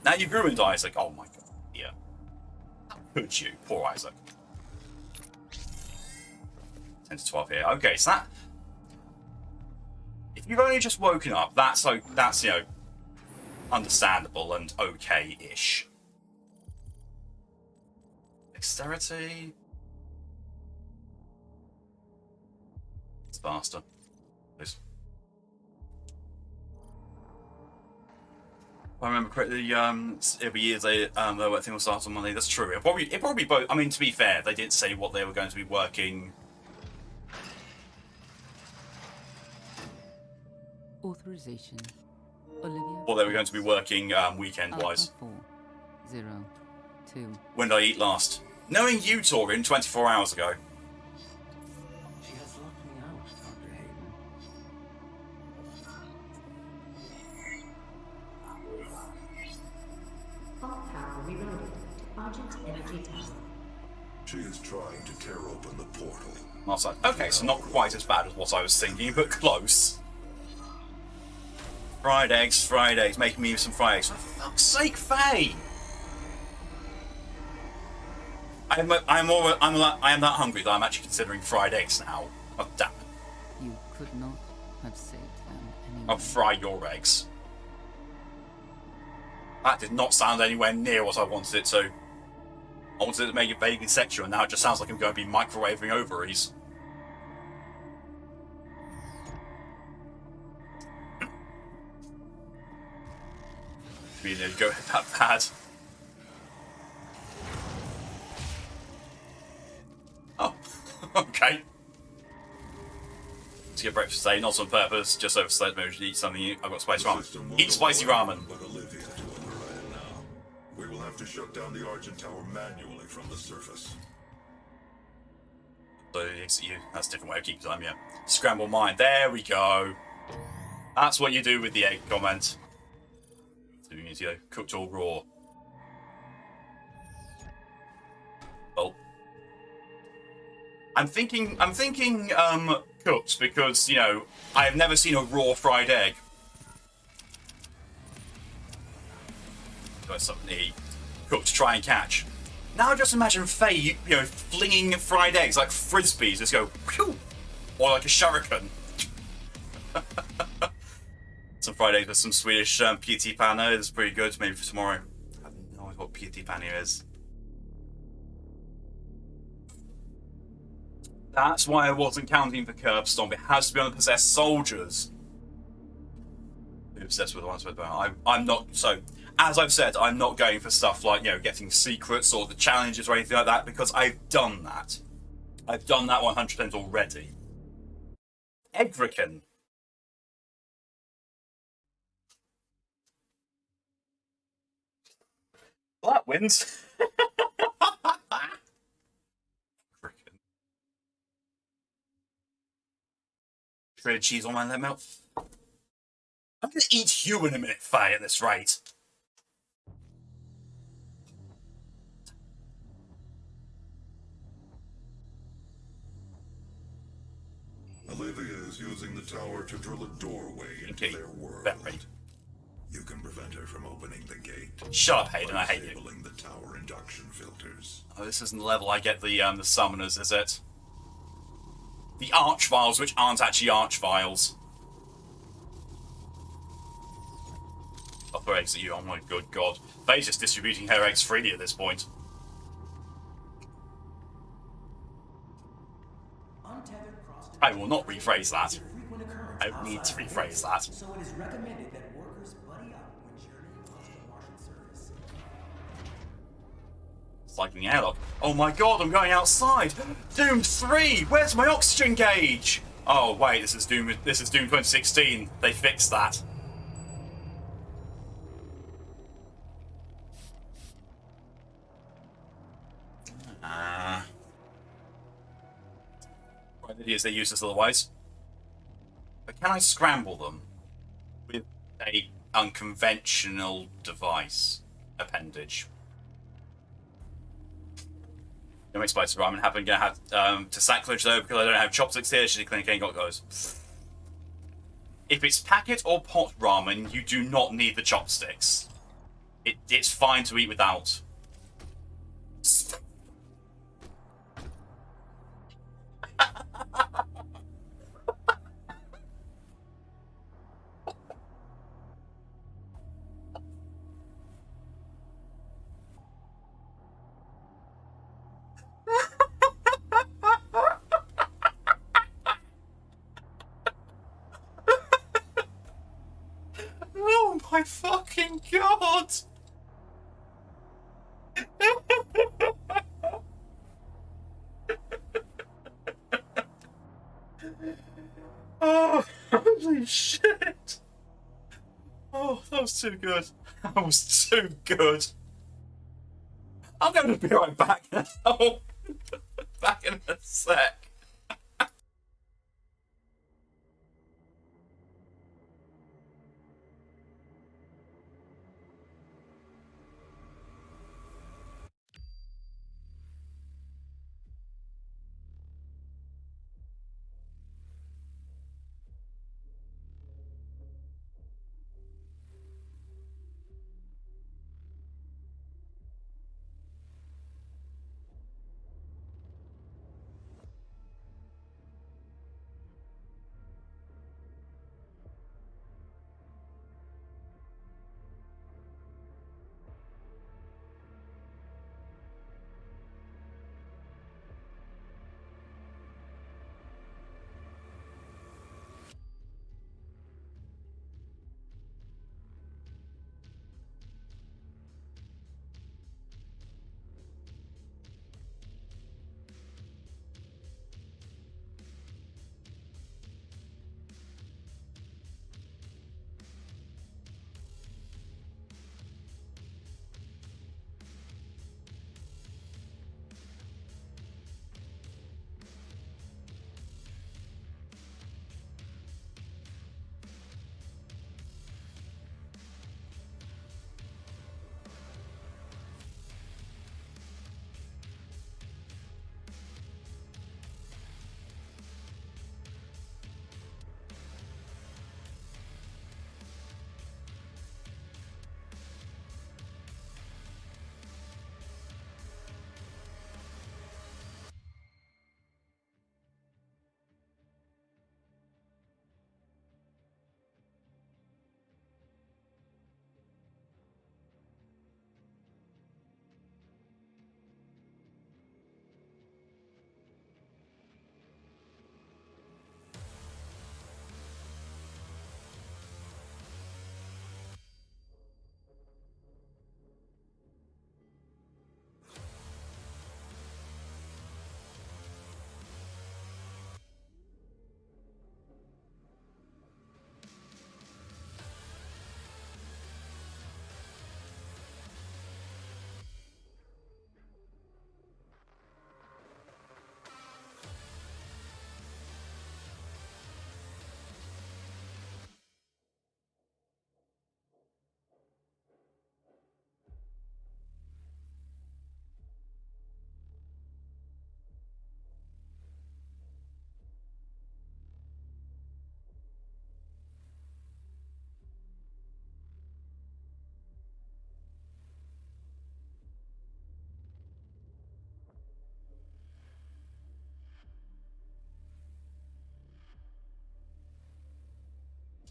Now you've ruined Isaac. Oh my god. Yeah. How could you? Poor Isaac. 10 to 12 here. Okay, so that... If you've only just woken up, that's understandable and okay-ish. Dexterity... It's faster. Please. If I remember correctly, every year the work thing will start on Monday. That's true. It probably both. I mean, to be fair, they didn't say what they were going to be working. Authorization. Olivia. What they were going to be working weekend-wise. 402. When did I eat last? Knowing you, Torin, 24 hours ago. She has locked me out, Dr. Hayden. All power rerouted to Argent Energy Tower. She is trying to tear open the portal. Outside. Okay, so not quite as bad as what I was thinking, but close. Fried eggs, making me some fried eggs. For fuck's sake, Faye! I am that hungry that I'm actually considering fried eggs now. Oh, damn it. You could not have saved them anyway. I'll fry your eggs. That did not sound anywhere near what I wanted it to. I wanted it to make it vaguely sexual, and now it just sounds like I'm going to be microwaving ovaries. Really did go that bad. Oh, okay. To get breakfast today, not on purpose, just overslept. Maybe we should eat something. I've got spicy ramen. Eat spicy ramen. But Olivia to underwrite now. We will have to shut down the Argent Tower manually from the surface. So that's a different way of keeping time, yeah. Scramble mind. There we go. That's what you do with the egg comment. Doing it, cooked or raw. Well, I'm thinking, cooked because I have never seen a raw fried egg. Got something to eat. Cooked, try and catch. Now just imagine Faye, flinging fried eggs like frisbees, just go, whew, or like a shuriken. Some fried eggs with some Swedish PT panna is pretty good. Maybe for tomorrow. I have no idea what PT panna is. That's why I wasn't counting for curb stomp. It has to be on the possessed soldiers. I'm obsessed with the ones with I'm not. So, as I've said, I'm not going for stuff like getting secrets or the challenges or anything like that because I've done that. I've done that 100% already. Egrican. Well, that wins. Shredded cheese on my lemon milk. I'm gonna eat you in a minute, Faye, at this rate. Olivia is using the tower to drill a doorway into their world. That rate. You can prevent her from opening the gate. Shut up, Hayden. I hate you. Disabling the tower induction filters. Oh, this isn't the level I get the summoners, is it? The archviles, which aren't actually archviles. I'll throw eggs at you. Oh my good god. Faye's just distributing her eggs freely at this point. I will not rephrase that. I don't need to rephrase that. So it is recommended that workers buddy up when journeying across the Martian surface. Cycling airlock. Oh my god, I'm going outside! Doom 3! Where's my oxygen gauge? Oh wait, this is Doom 2016. They fixed that. Lydia's they're useless otherwise. But can I scramble them with a unconventional device appendage? Don't make spicy ramen happen. I'm gonna have to sacrilege though because I don't have chopsticks here. She's clearly ain't got those. If it's packet or pot ramen, you do not need the chopsticks. It's fine to eat without. Oh my fucking god! Oh, holy shit! Oh, that was too good. That was too good. I'm going to be right back now. Back in a sec.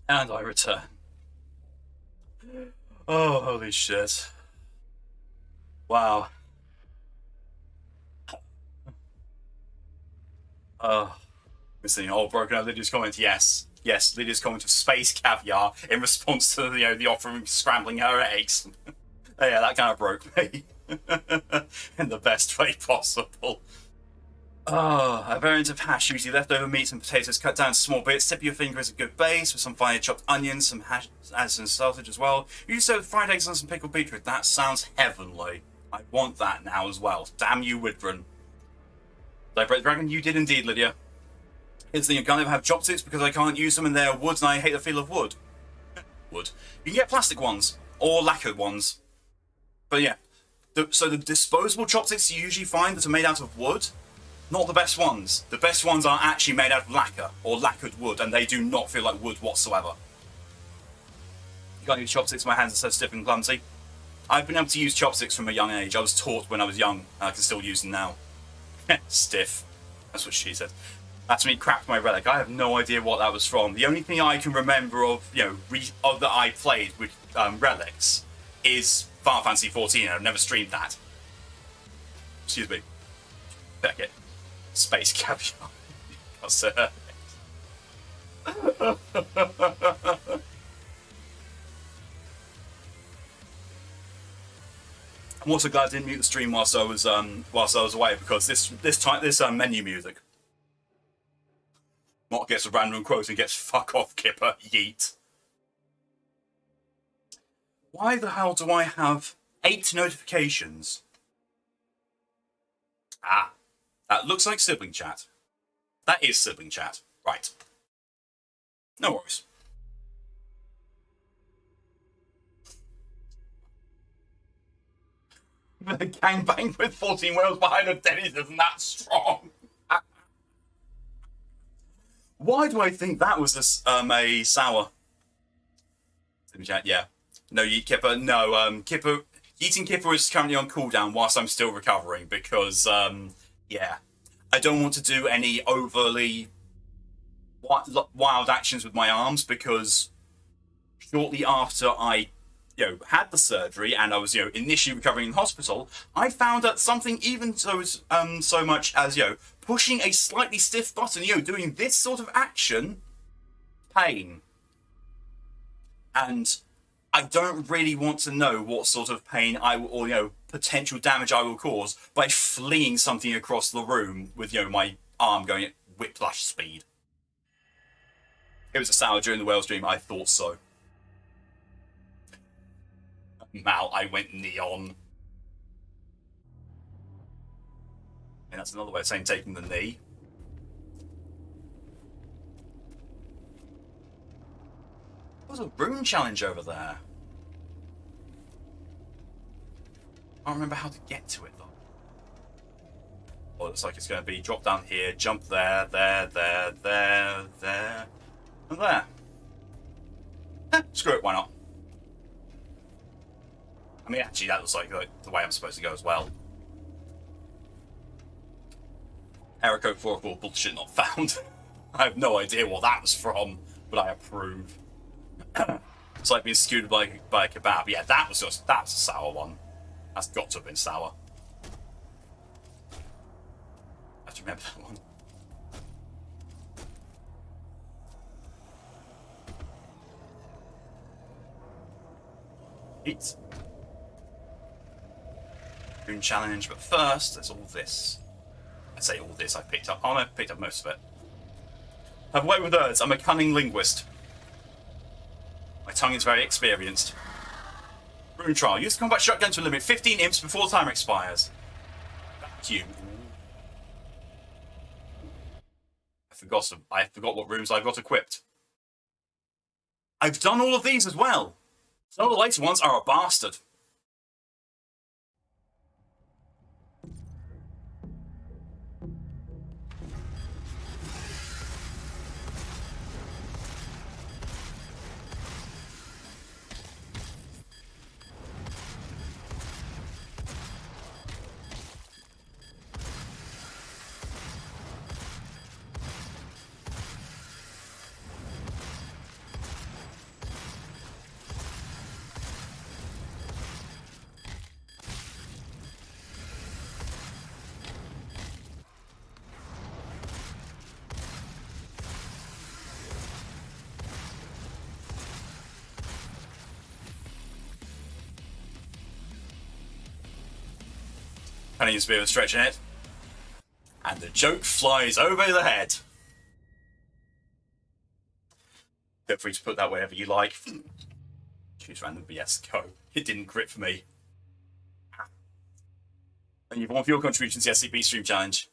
And I return. Oh, holy shit. Wow. Missing all broken out. Lydia's comment, yes. Yes, Lydia's comment of space caviar in response to the offering scrambling her eggs. Yeah, that kind of broke me. In the best way possible. Oh, a variant of hash, usually leftover meats and potatoes cut down to small bits. Tip of your finger is a good base, with some finely chopped onions, some hash, add some sausage as well. You serve with fried eggs and some pickled beetroot. That sounds heavenly. I want that now as well. Damn you, Widron. Did I break the dragon? You did indeed, Lydia. Here's the thing, I can't ever have chopsticks because I can't use them and they're wood and I hate the feel of wood. Wood. You can get plastic ones or lacquered ones. But yeah, so the disposable chopsticks you usually find that are made out of wood, not the best ones. The best ones are actually made out of lacquer or lacquered wood, and they do not feel like wood whatsoever. You can't use chopsticks, my hands are so stiff and clumsy. I've been able to use chopsticks from a young age. I was taught when I was young, and I can still use them now. Stiff. That's what she said. That's when he cracked my relic. I have no idea what that was from. The only thing I can remember of, of that I played with relics is Final Fantasy 14. I've never streamed that. Excuse me. Beckett. Space caviar. I'm also glad I didn't mute the stream whilst I was away, because this menu music. Mark gets a random quote and gets "fuck off, Kipper, yeet." Why the hell do I have 8 notifications? Ah, that looks like sibling chat. That is sibling chat, right? No worries. The gangbang with 14 whales behind a Denny's isn't that strong. Why do I think that was a sour? Yeah. No, Yeet Kipper. No, Kipper. Eating Kipper is currently on cooldown whilst I'm still recovering because, yeah. I don't want to do any overly wild actions with my arms because shortly after I had the surgery and I was, initially recovering in hospital, I found that something even so much as, pushing a slightly stiff button, doing this sort of action, pain. And I don't really want to know what sort of pain or potential damage I will cause by flinging something across the room with, my arm going at whiplash speed. It was a sour during the whale stream, I thought so. Mal, I went neon. And that's another way of saying taking the knee. There was a rune challenge over there. I don't remember how to get to it though. Oh, it looks like it's going to be drop down here, jump there, there, and there. Screw it, why not? I mean, actually, that looks like the way I'm supposed to go as well. Error code 44 bullshit not found. I have no idea what that was from, but I approve. It's like being skewed by a kebab. Yeah, that's a sour one. That's got to have been sour. I have to remember that one. Eat. Rune challenge, but first, there's all this. I say all this, I picked up. Oh no, I picked up most of it. Have a way with words, I'm a cunning linguist. My tongue is very experienced. Rune trial. Use the combat shotgun to limit 15 imps before time expires. Vacuum. I forgot what runes I've got equipped. I've done all of these as well. Some of the later ones are a bastard. I need a bit of a stretch ahead. And the joke flies over the head. Feel free to put that wherever you like. Choose random BS. Go. It didn't crit for me. And you've won for your contributions to the SCP Stream Challenge.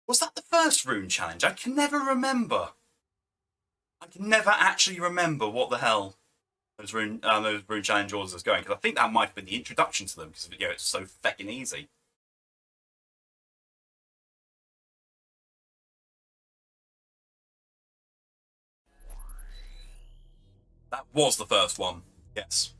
Was that the first rune challenge? I can never remember. I can never actually remember what the hell those rune challenge orders was going, because I think that might have been the introduction to them, because it's so feckin' easy. That was the first one, yes.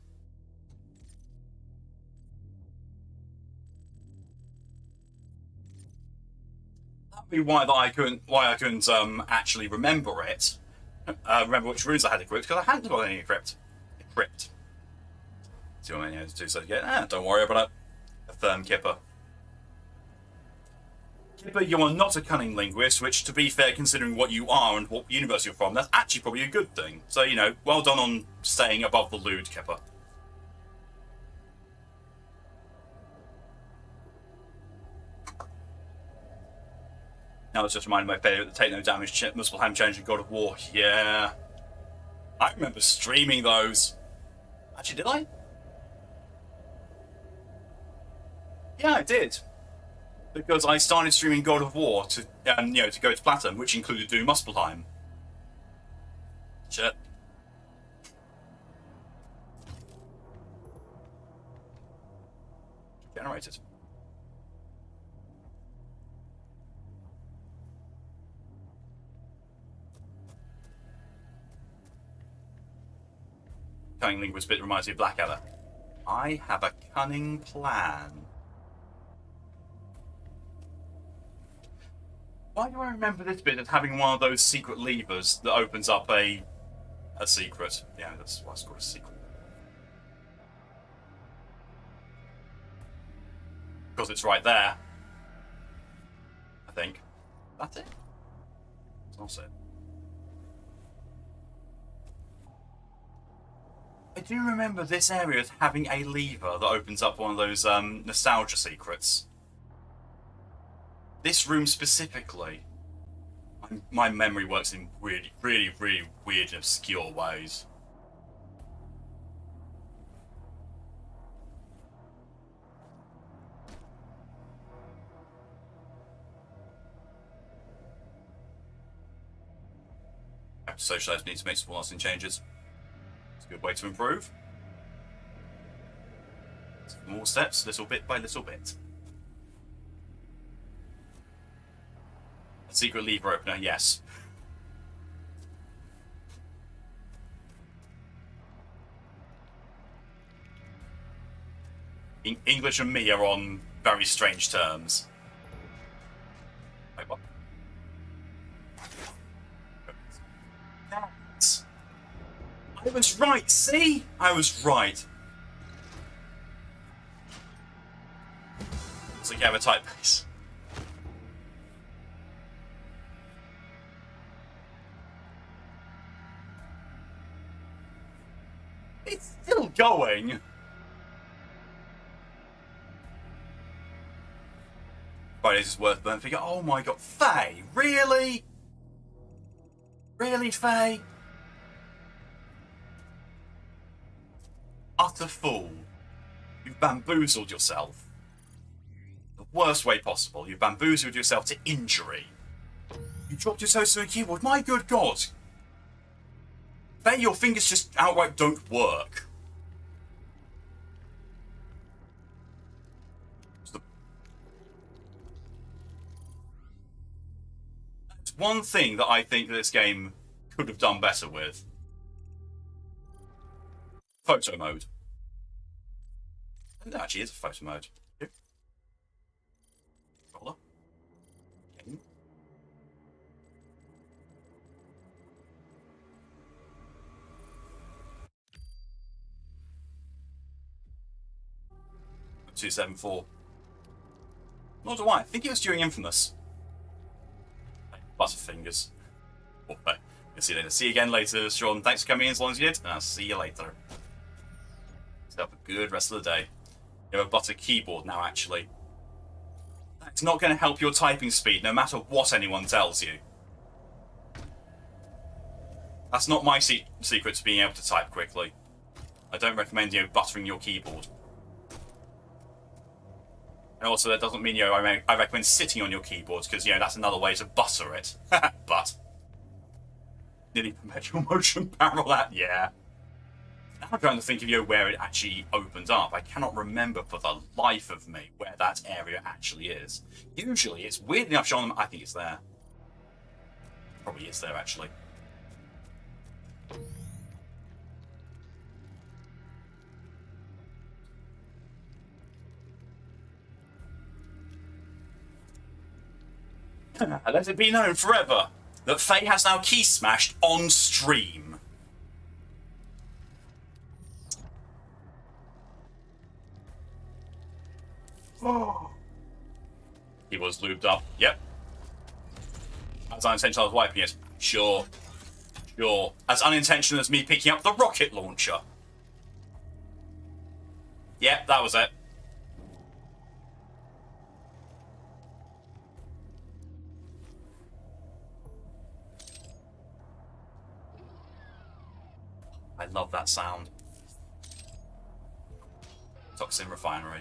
That'd be why I couldn't actually remember it. Remember which runes I had equipped, because I hadn't got any equipped. See what I mean? Do so again. Don't worry about it. A firm Kipper. Kipper, you are not a cunning linguist, which, to be fair, considering what you are and what universe you're from, that's actually probably a good thing. So, well done on staying above the lewd, Kipper. Now it's just reminded my favourite, the Take No Damage multiple hand challenge in God of War. Yeah. I remember streaming those. Actually, did I? Yeah, I did. Because I started streaming God of War to go to Platinum, which included doing Muspelheim. Shit. Generated. Cunning linguist bit reminds me of Blackadder. I have a cunning plan. Why do I remember this bit as having one of those secret levers that opens up a secret? Yeah, that's why it's called a secret. Because it's right there. I think. That's it. That's not it. I do remember this area as having a lever that opens up one of those nostalgia secrets. This room specifically, my memory works in really, really, really weird and obscure ways. I have to socialise, need to make small lasting changes. It's a good way to improve. More steps, little bit by little bit. A secret lever opener, yes. English and me are on very strange terms. Wait, what? I was right, see? I was right. It's like, yeah, a type base. It's still going. Right, this is worth burn figure. Oh my god, Faye, really? Really, Faye? Utter fool. You've bamboozled yourself. The worst way possible. You've bamboozled yourself to injury. You dropped your toes to a keyboard. My good god. Faye, your fingers just outright don't work. It's one thing that I think this game could have done better with. Photo mode. There actually is a photo mode. Roller. Okay. 274. Nor do I. I think it was during Infamous. Butterfingers. Oh, see you later. See you again later, Sean. Thanks for coming in as long as you did, and I'll see you later. So have a good rest of the day. You have a butter keyboard now, actually. That's not going to help your typing speed, no matter what anyone tells you. That's not my secret to being able to type quickly. I don't recommend, buttering your keyboard. And also, that doesn't mean, I recommend sitting on your keyboards, because, that's another way to butter it. But, nearly perpetual motion barrel that, yeah. Now I'm trying to think of, where it actually opens up. I cannot remember for the life of me where that area actually is. Usually, it's weird enough showing them. I think it's there. Probably is there, actually. Let it be known forever that Faye has now key smashed on stream. Oh. He was lubed up. Yep. As unintentional as wiping it. Sure. Sure. As unintentional as me picking up the rocket launcher. Yep, that was it. I love that sound. Toxin refinery.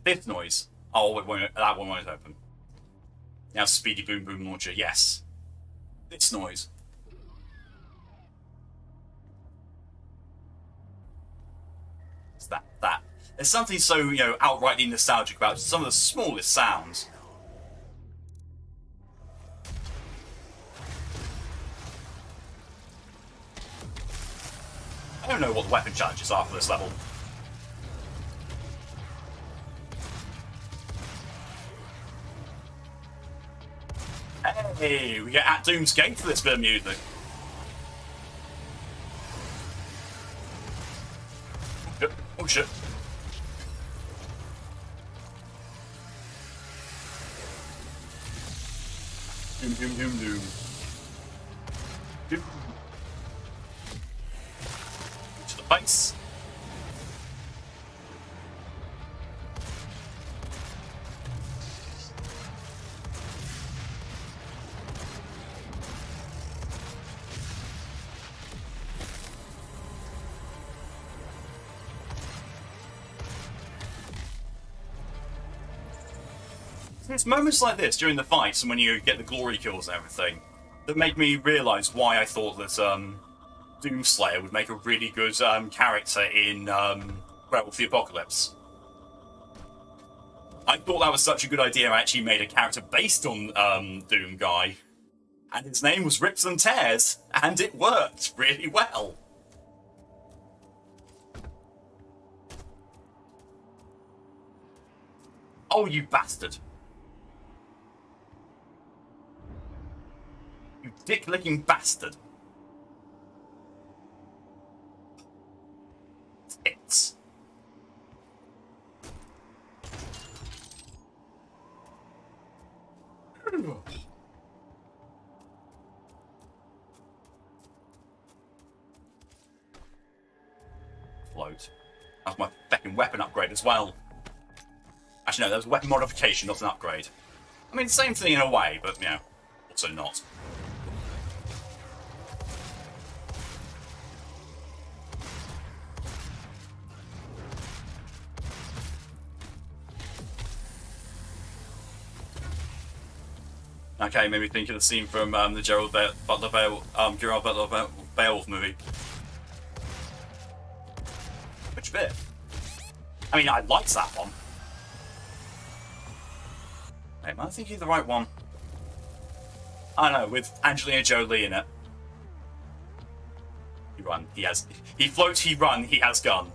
This noise. Oh, that one won't open. Now, speedy boom boom launcher. Yes. This noise. It's that. There's something so, outrightly nostalgic about some of the smallest sounds. I don't know what the weapon challenges are for this level. Hey, we get at Doom's Gate for this bit of music. Oh shit. Doom, doom, doom, doom. Doom. To the face. It's moments like this during the fights and when you get the glory kills and everything that make me realise why I thought that Doomslayer would make a really good character in Werewolf the Apocalypse. I thought that was such a good idea. I actually made a character based on Doom Guy, and his name was Rips and Tears, and it worked really well. Oh, you bastard. You dick-licking bastard. Tits. Float. That's my second weapon upgrade as well. Actually, no, that was a weapon modification, not an upgrade. I mean, same thing in a way, but, also not. Okay, maybe think of the scene from the Gerald Butler Beowulf movie. Which bit? I mean, I liked that one. Wait, am I thinking of the right one? I don't know, with Angelina Jolie in it. He run, he floats, he run, he has gun.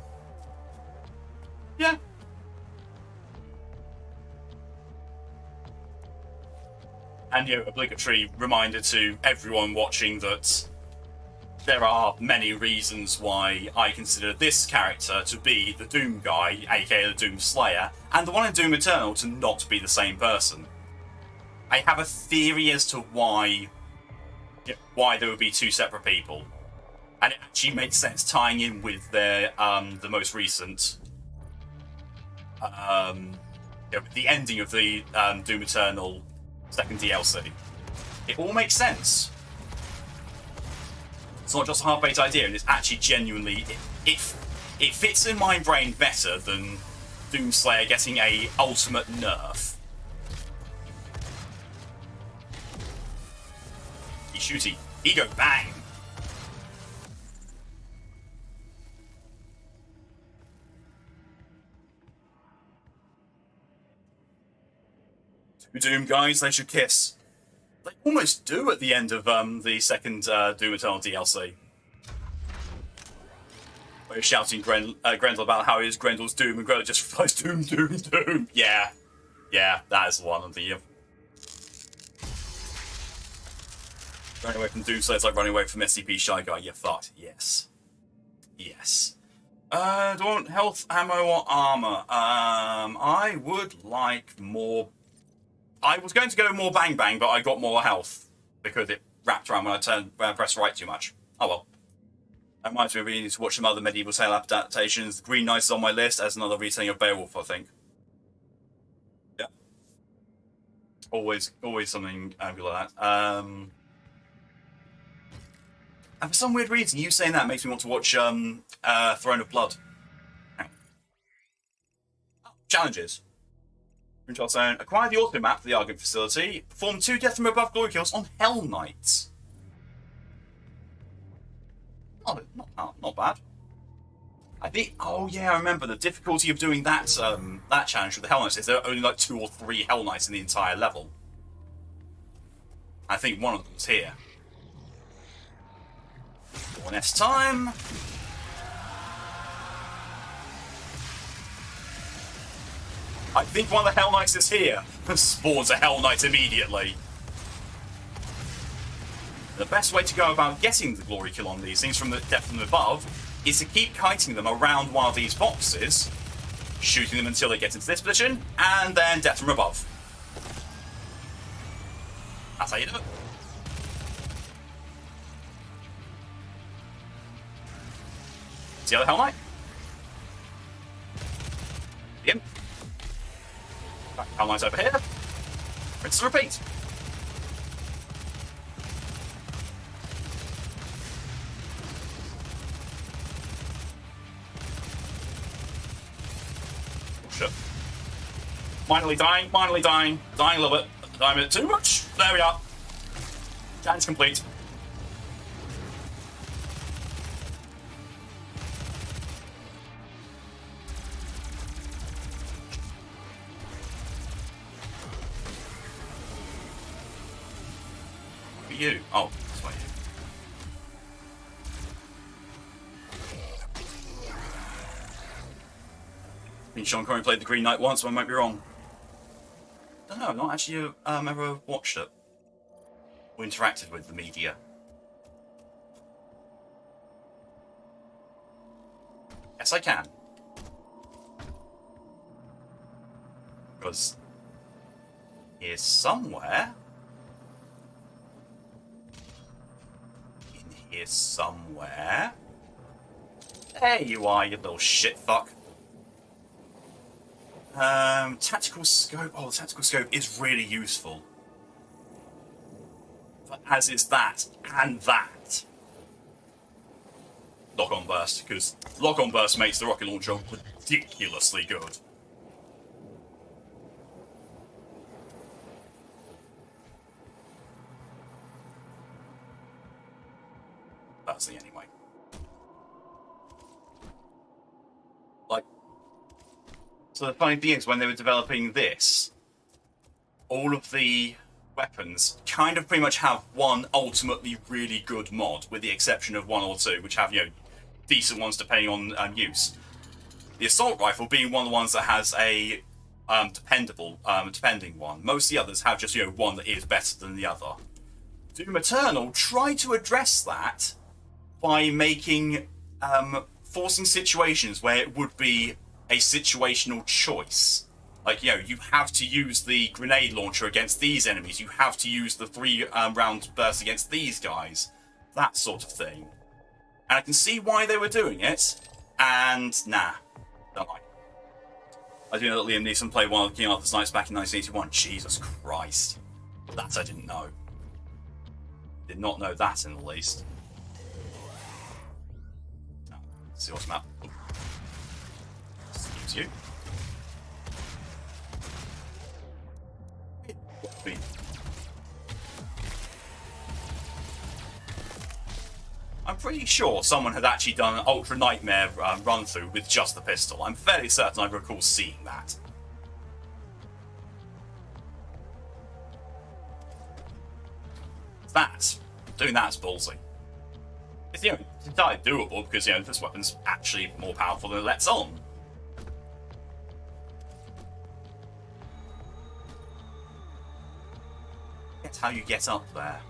Yeah. And, obligatory reminder to everyone watching that there are many reasons why I consider this character to be the Doom Guy, aka the Doom Slayer, and the one in Doom Eternal to not be the same person. I have a theory as to why there would be two separate people. And it actually makes sense tying in with their the most recent you know, the ending of the Doom Eternal second DLC. It all makes sense. It's not just a half-baked idea, and it's actually genuinely it fits in my brain better than Doomslayer getting a ultimate nerf. He shooty. Ego bang. Two Doom guys, they should kiss. They almost do at the end of the second Doom Eternal DLC. Where he's shouting Grendel about how his Grendel's Doom, and Grendel just replies, Doom, Doom, Doom. Yeah. Yeah, that is one of the... running away from Doomslayer is like running away from SCP Shy Guy. You're fucked. Yes. Yes. Do I want health, ammo, or armor? I would like more... I was going to go more bang bang, but I got more health because it wrapped around when I pressed right too much. Oh well. That reminds me of needing to watch some other medieval tale adaptations. The Green Knight is on my list as another retelling of Beowulf, I think. Yeah. Always something like that. And for some weird reason, you saying that makes me want to watch Throne of Blood. Challenges. Zone. Acquire the auto map for the Argent facility. Perform 2 death from above glory kills on Hell Knights. Not bad. I think. Oh yeah, I remember the difficulty of doing that that challenge with the Hell Knights is there are only like 2 or 3 Hell Knights in the entire level. I think one of them's here. 1S time. I think one of the Hell Knights is here. Spawns a Hell Knight immediately. The best way to go about getting the glory kill on these things from the depth from above is to keep kiting them around one of these boxes, shooting them until they get into this position, and then death from above. That's how you do it. See the other Hell Knight? Yep. Hell Knight's over here. Rinse and repeat. Shit. Finally dying, dying a little bit, dying a bit too much. There we are. Challenge complete. You? Oh, that's why I mean, Sean Connery played the Green Knight once, so I might be wrong. I don't know, I've not actually ever watched it or interacted with the media. Yes, I can. Because here's somewhere. Here somewhere. There you are, you little shit fuck. Tactical scope. Oh, the tactical scope is really useful. But as is that and that. Lock-on burst, because lock-on burst makes the rocket launcher ridiculously good. Personally, anyway. Like, so the funny thing is, when they were developing this, all of the weapons kind of pretty much have one ultimately really good mod, with the exception of 1 or 2, which have, you know, decent ones depending on use. The assault rifle being one of the ones that has a depending one. Most of the others have just, you know, one that is better than the other. Doom Eternal tried to address that by making forcing situations where it would be a situational choice. Like, you know, you have to use the grenade launcher against these enemies, you have to use the 3-round burst against these guys, that sort of thing. And I can see why they were doing it, and nah, don't like it. I do know that Liam Neeson played one of King Arthur's Knights back in 1981. Jesus Christ. That I didn't know. Did not know that in the least. Oh, let's see what's map. Excuse you. What mean? I'm pretty sure someone had actually done an Ultra Nightmare run through with just the pistol. I'm fairly certain I recall seeing that. Doing that's ballsy. It's, you know, it's entirely doable because, you know, this weapon's actually more powerful than it lets on. That's how you get up there.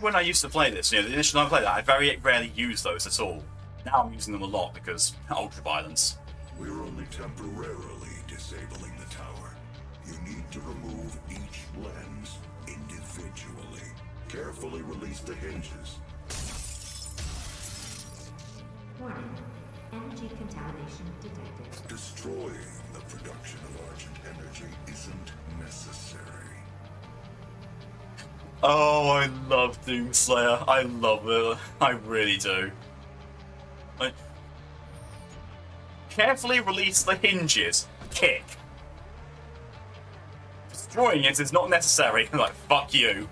When I used to play this, you know, the initial time I played that, I very rarely used those at all. Now I'm using them a lot because ultra-violence. We're only temporarily disabling the tower. You need to remove each lens individually. Carefully release the hinges. Warning. Energy contamination detected. Destroying the production of Argent energy isn't necessary. Oh, I love Doomslayer. I love it. I really do. Carefully release the hinges. Kick. Destroying it is not necessary. Like, fuck you.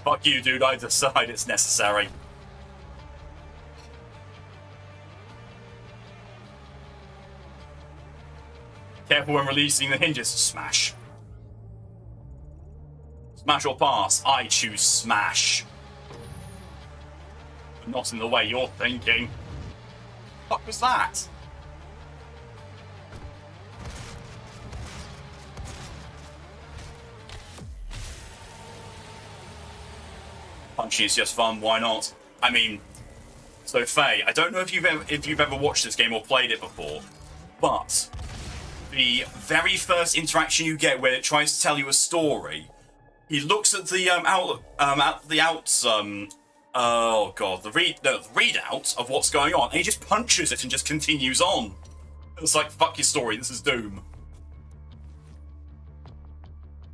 Fuck you, dude. I decide it's necessary. Careful when releasing the hinges. Smash. Smash or pass? I choose smash. But not in the way you're thinking. What was that? Punching is just fun, why not? I mean, so Faye, I don't know if you've ever watched this game or played it before, but the very first interaction you get where it tries to tell you a story, he looks at the readout of what's going on, and he just punches it and just continues on. It's like, fuck your story, this is Doom.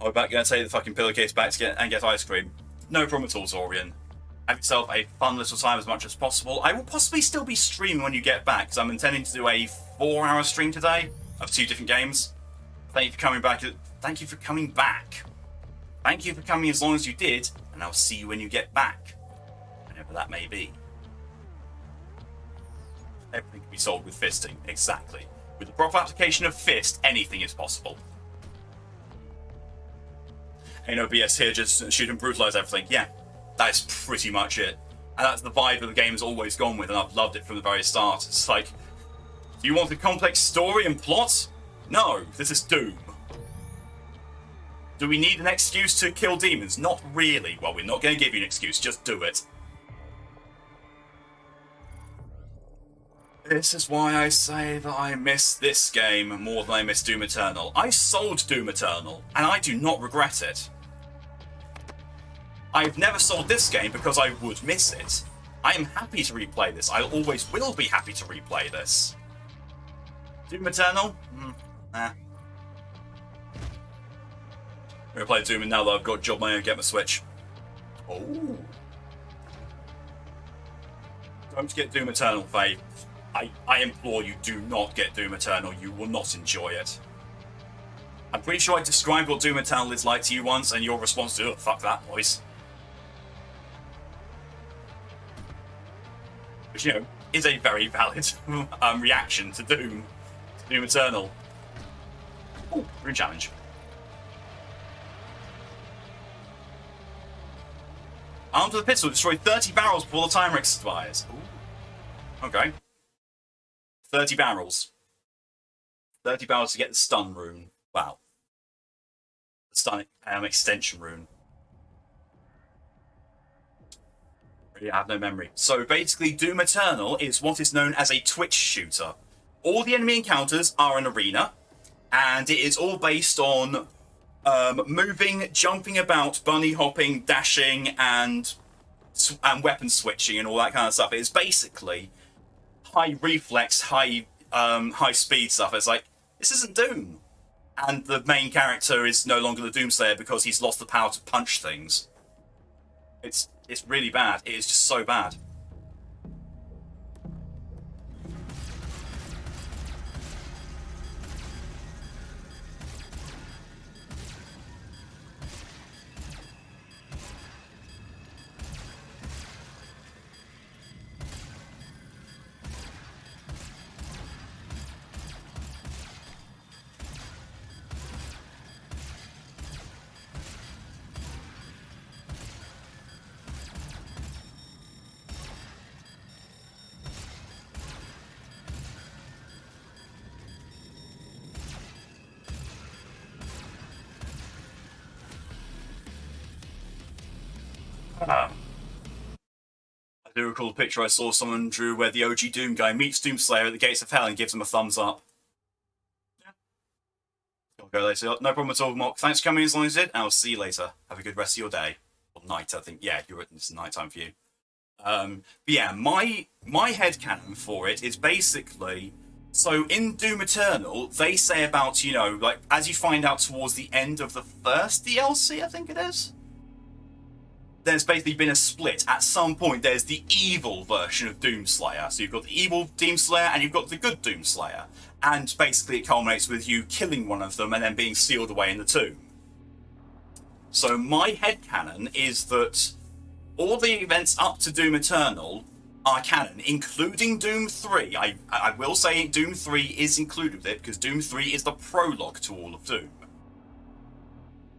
I'm about going to take the fucking pillowcase back to get ice cream. No problem at all, Zorian. Have yourself a fun little time as much as possible. I will possibly still be streaming when you get back, because I'm intending to do a 4-hour stream today of 2 different games. Thank you for coming back. Thank you for coming back. Thank you for coming as long as you did, and I'll see you when you get back. Whenever that may be. Everything can be solved with fisting, exactly. With the proper application of fist, anything is possible. Ain't no BS here, just shoot and brutalise everything. Yeah, that is pretty much it. And that's the vibe that the game has always gone with, and I've loved it from the very start. It's like, do you want a complex story and plot? No, this is Doom. Do we need an excuse to kill demons? Not really. Well, we're not going to give you an excuse, just do it. This is why I say that I miss this game more than I miss Doom Eternal. I sold Doom Eternal, and I do not regret it. I've never sold this game because I would miss it. I am happy to replay this. I always will be happy to replay this. Doom Eternal? Nah. I'm going to play Doom now that I've got job money and get my Switch. Oh. Don't get Doom Eternal, Faye. I implore you, do not get Doom Eternal. You will not enjoy it. I'm pretty sure I described what Doom Eternal is like to you once, and your response to, oh, fuck that noise. Which, you know, is a very valid reaction to Doom Eternal. Ooh, room challenge. Armed with a pistol, destroy 30 barrels before the timer expires. Ooh. Okay. 30 barrels. 30 barrels to get the stun rune. Wow. The stun extension rune. Really, I have no memory. So basically, Doom Eternal is what is known as a twitch shooter. All the enemy encounters are an arena, and it is all based on moving, jumping about, bunny hopping, dashing, and weapon switching and all that kind of stuff. It's basically high reflex, high speed stuff. It's like, this isn't Doom. And the main character is no longer the Doomslayer because he's lost the power to punch things. It's really bad. It is just so bad. I do recall the picture I saw someone drew where the OG Doom guy meets Doomslayer at the gates of hell and gives him a thumbs up. Yeah. I'll go later. No problem at all, Mark. Thanks for coming as long as you did. I'll see you later. Have a good rest of your day. Or night, I think. Yeah, it's night time for you. But yeah, my headcanon for it is basically... So in Doom Eternal, they say about, you know, like, as you find out towards the end of the first DLC, I think it is, there's basically been a split. At some point, there's the evil version of Doomslayer. So you've got the evil Doomslayer and you've got the good Doomslayer. And basically it culminates with you killing one of them and then being sealed away in the tomb. So my headcanon is that all the events up to Doom Eternal are canon, including Doom 3. I will say Doom 3 is included with it, because Doom 3 is the prologue to all of Doom.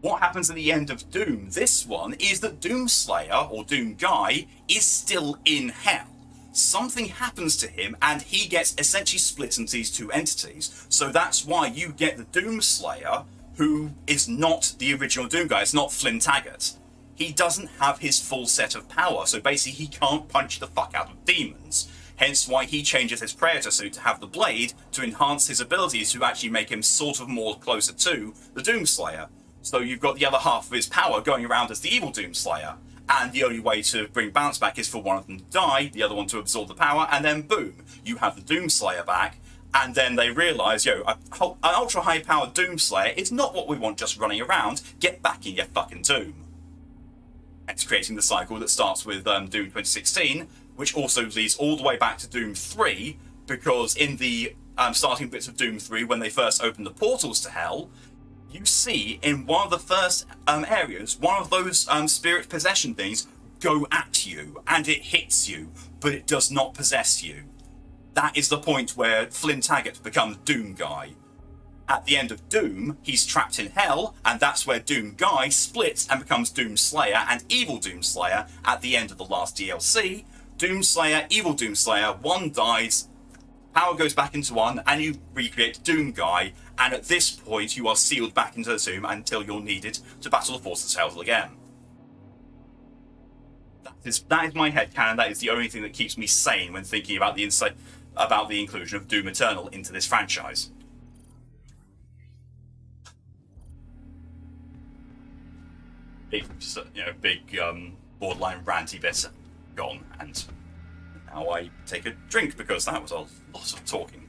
What happens at the end of Doom, this one, is that Doomslayer, or Doom Guy, is still in hell. Something happens to him, and he gets essentially split into these two entities. So that's why you get the Doomslayer, who is not the original Doom Guy. It's not Flynn Taggart. He doesn't have his full set of power, so basically he can't punch the fuck out of demons. Hence why he changes his Predator suit to have the blade to enhance his abilities to actually make him sort of more closer to the Doomslayer. So you've got the other half of his power going around as the evil Doomslayer. And the only way to bring balance back is for one of them to die, the other one to absorb the power, and then boom, you have the Doomslayer back. And then they realise, an ultra high powered Doomslayer is not what we want just running around. Get back in your fucking tomb. It's creating the cycle that starts with Doom 2016, which also leads all the way back to Doom 3, because in the starting bits of Doom 3, when they first open the portals to hell, you see in one of the first areas, one of those spirit possession things go at you, and it hits you, but it does not possess you. That is the point where Flynn Taggart becomes Doom Guy. At the end of Doom, he's trapped in hell, and that's where Doom Guy splits and becomes Doomslayer and Evil Doomslayer at the end of the last DLC. Doomslayer, Evil Doomslayer, one dies, power goes back into one, and you recreate Doom Guy, and at this point you are sealed back into the tomb until you're needed to battle the forces of hell again. That is my headcanon. That is the only thing that keeps me sane when thinking about the inclusion of Doom Eternal into this franchise. Big borderline ranty bit gone, and now I take a drink because that was a lot of talking.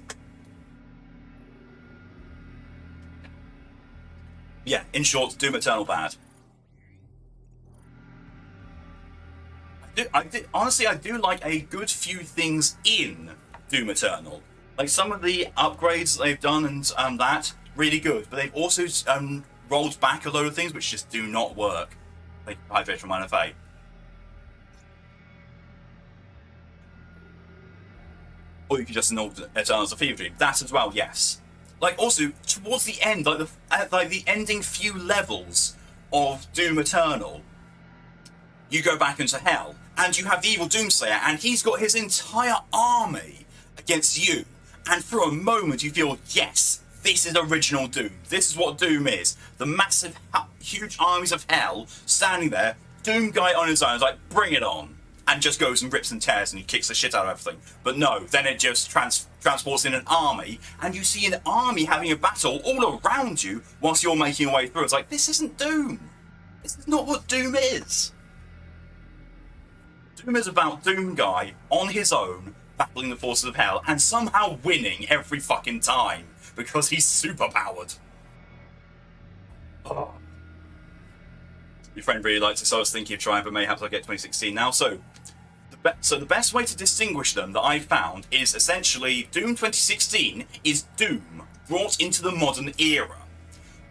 Yeah, in short, Doom Eternal bad. Honestly, I do like a good few things in Doom Eternal. Like some of the upgrades they've done and that, really good. But they've also rolled back a load of things which just do not work. Like Hydrate from Minor Fate. Or you could just install Eternal as a fever dream. That as well, yes. Like also towards the end, like the ending few levels of Doom Eternal, you go back into hell and you have the evil Doomslayer, and he's got his entire army against you. And for a moment, you feel, yes, this is original Doom. This is what Doom is. The massive, huge armies of hell standing there. Doom Guy on his own is like, bring it on. and just goes and rips and tears and kicks the shit out of everything. But no, then it just transports in an army, and you see an army having a battle all around you whilst you're making your way through. It's like, this isn't Doom. This is not what Doom is. Doom is about Doom Guy on his own, battling the forces of hell, and somehow winning every fucking time, because he's superpowered. Oh. Your friend really likes it, so I was thinking of trying, but mayhaps I'll get 2016 now. So the best way to distinguish them that I've found is essentially Doom 2016 is Doom brought into the modern era.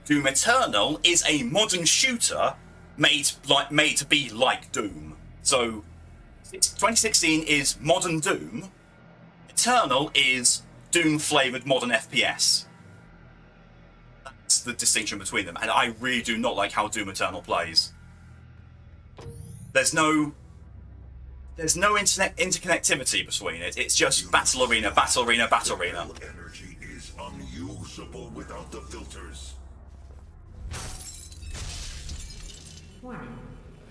Doom Eternal is a modern shooter made to be like Doom. So 2016 is modern Doom. Eternal is Doom-flavoured modern FPS. That's the distinction between them, and I really do not like how Doom Eternal plays. There's no interconnectivity between it. It's just battle arena, battle arena, battle arena. Energy is unusable without the filters. Warning.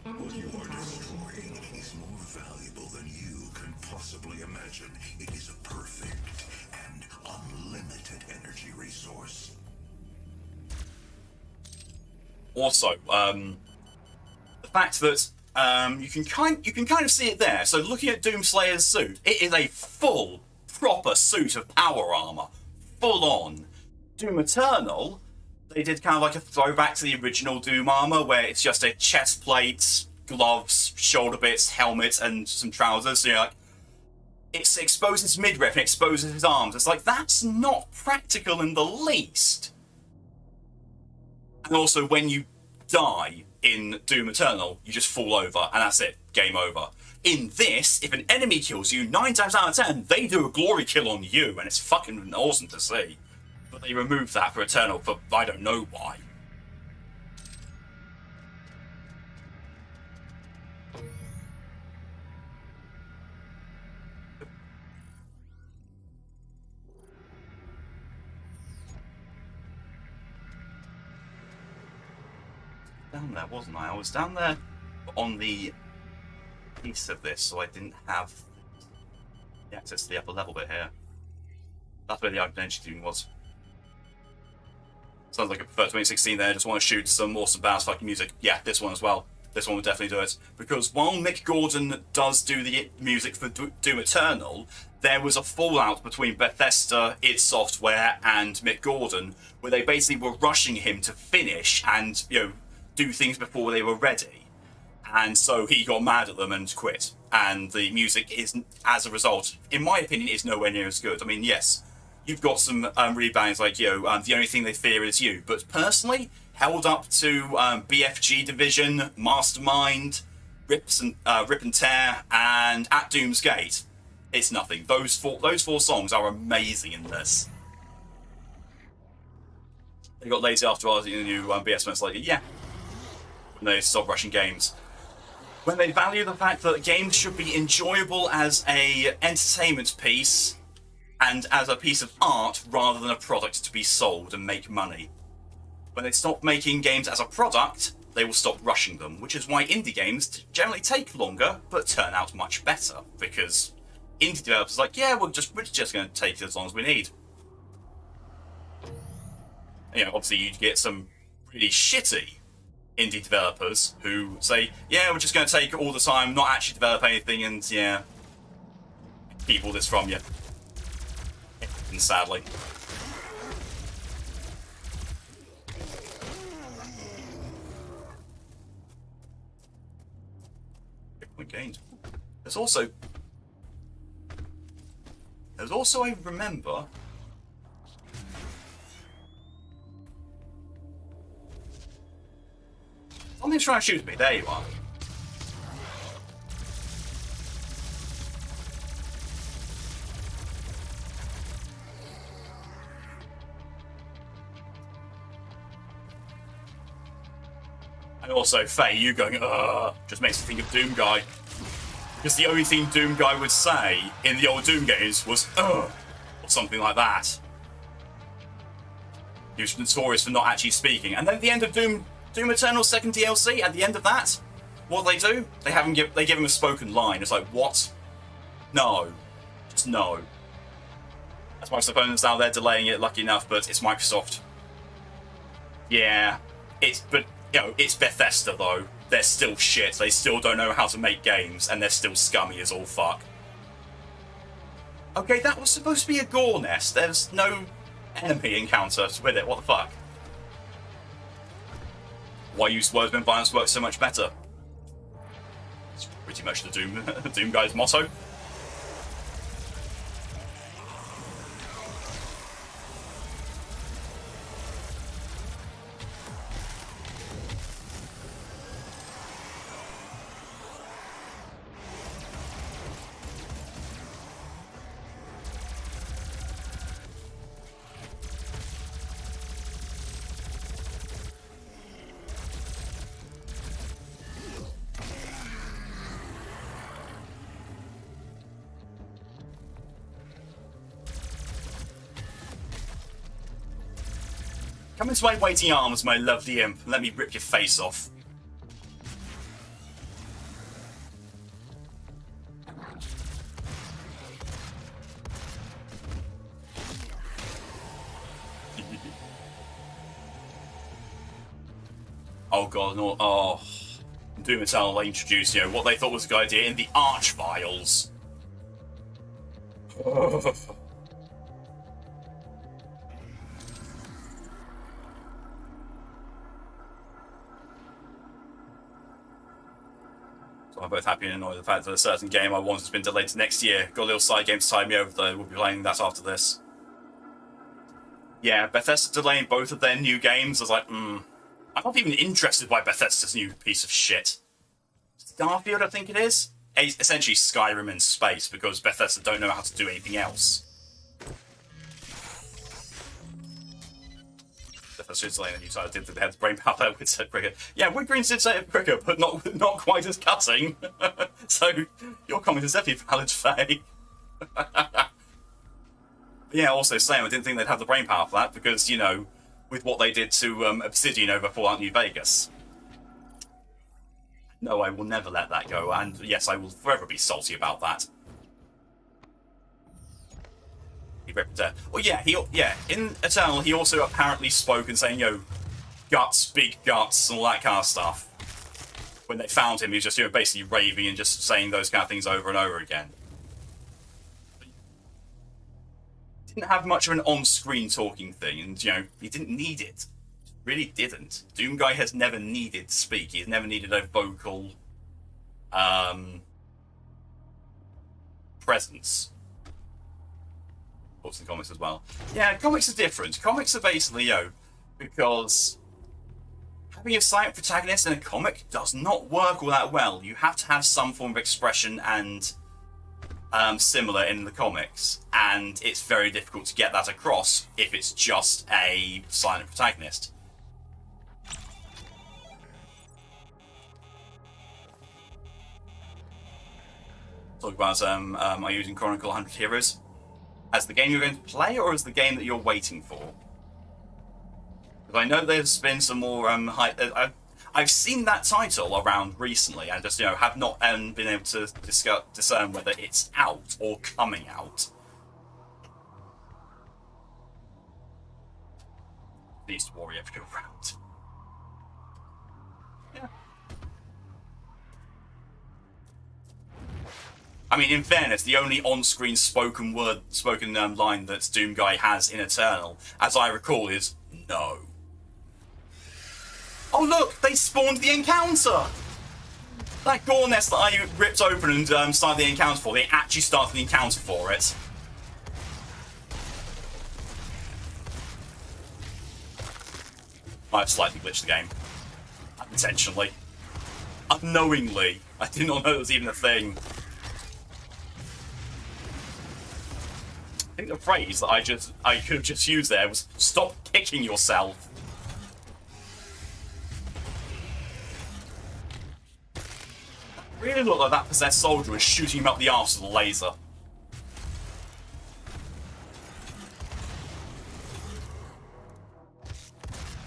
What Energy you are contamination destroying detected. is more valuable than you can possibly imagine. It is a perfect and unlimited energy resource. Also, the fact that you can kind of see it there. So looking at Doomslayer's suit, it is a full, proper suit of power armor, full on. Doom Eternal, they did kind of like a throwback to the original Doom armor, where it's just a chest plate, gloves, shoulder bits, helmet, and some trousers. So you're like, it exposes midriff and exposes his arms. It's like, that's not practical in the least. And also, when you die in Doom Eternal, you just fall over, and that's it. Game over. In this, if an enemy kills you, 9 times out of 10, they do a glory kill on you, and it's fucking awesome to see. But they removed that for Eternal for I don't know why. Down there, wasn't I? I was down there on the piece of this, so I didn't have the access to the upper level bit here. That's where the identity doing was. Sounds like I prefer 2016 there. I just want to shoot some awesome bounce fucking music. Yeah, this one as well. This one would definitely do it. Because while Mick Gordon does do the music for Doom Eternal, there was a fallout between Bethesda, id Software, and Mick Gordon, where they basically were rushing him to finish and, do things before they were ready. And so he got mad at them and quit. And the music is, as a result, in my opinion, is nowhere near as good. I mean, yes, you've got some really bands like, The Only Thing They Fear Is You. But personally, held up to BFG Division, Mastermind, Rip and Tear, and At Doom's Gate, it's nothing. Those four songs are amazing in this. They got lazy after all the new BS, and it's like, yeah, when they stop rushing games. When they value the fact that games should be enjoyable as a entertainment piece and as a piece of art rather than a product to be sold and make money. When they stop making games as a product, they will stop rushing them, which is why indie games generally take longer but turn out much better, because indie developers are like, yeah, we're just going to take it as long as we need. Obviously you get some really shitty indie developers who say, yeah, we're just going to take all the time, not actually develop anything, and yeah, keep all this from you. And sadly. Point gained. There's also I remember something's trying to shoot me. There you are. And also, Faye, you going, ugh, just makes me think of Doom Guy. Because the only thing Doom Guy would say in the old Doom games was, ugh, or something like that. He was notorious for not actually speaking. And then at the end of Doom Eternal's second DLC, at the end of that, what do? They give him a spoken line. It's like, what? No. Just no. That's why opponents now they're delaying it, lucky enough, but it's Microsoft. Yeah. But it's Bethesda though. They're still shit. They still don't know how to make games, and they're still scummy as all fuck. Okay, that was supposed to be a gore nest. There's no enemy encounters with it. What the fuck? Why use words when violence works so much better? It's pretty much the Doom guy's motto. Come into my waiting arms, my lovely imp, and let me rip your face off. Oh god, no, oh. Doom Eternal introduced, what they thought was a good idea in the Arch Files. So I'm both happy and annoyed with the fact that a certain game I wanted has been delayed to next year. Got a little side game to tide me over though. We'll be playing that after this. Yeah, Bethesda delaying both of their new games. I was like, I'm not even interested by Bethesda's new piece of shit. Starfield, I think it is? Essentially Skyrim in space, because Bethesda don't know how to do anything else. Bethesda's delaying a new title did they have the brain power there with said quicker. Yeah, Woodgreens did say it quicker, but not quite as cutting. So your comment is definitely valid, Faye. Yeah, also same, I didn't think they'd have the brain power for that, because, with what they did to Obsidian over Fallout New Vegas. No, I will never let that go, and yes, I will forever be salty about that. Well, yeah, in Eternal, he also apparently spoke and saying, guts, big guts, and all that kind of stuff. When they found him, he was just, basically raving and just saying those kind of things over and over again. Didn't have much of an on-screen talking thing, and, he didn't need it. Really didn't. Doom Guy has never needed to speak. He's never needed a vocal presence. Books and comics as well. Yeah, comics are different. Comics are basically, because having a silent protagonist in a comic does not work all that well. You have to have some form of expression and similar in the comics, and it's very difficult to get that across if it's just a silent protagonist. Talk about, are you using Chronicle 100 Heroes as the game you're going to play, or as the game that you're waiting for? Because I know there's been some more I've seen that title around recently, and just have not been able to discern whether it's out or coming out. Beast Warrior go round. Yeah. I mean, in fairness, the only on-screen spoken line that Doom Guy has in Eternal, as I recall, is no. Oh look, they spawned the encounter! That gore nest that I ripped open and started the encounter for, they actually started the encounter for it. I've slightly glitched the game. Intentionally. Unknowingly. I did not know it was even a thing. I think the phrase that I could have just used there was, stop kicking yourself. It really looked like that possessed soldier was shooting him up the arse with a laser.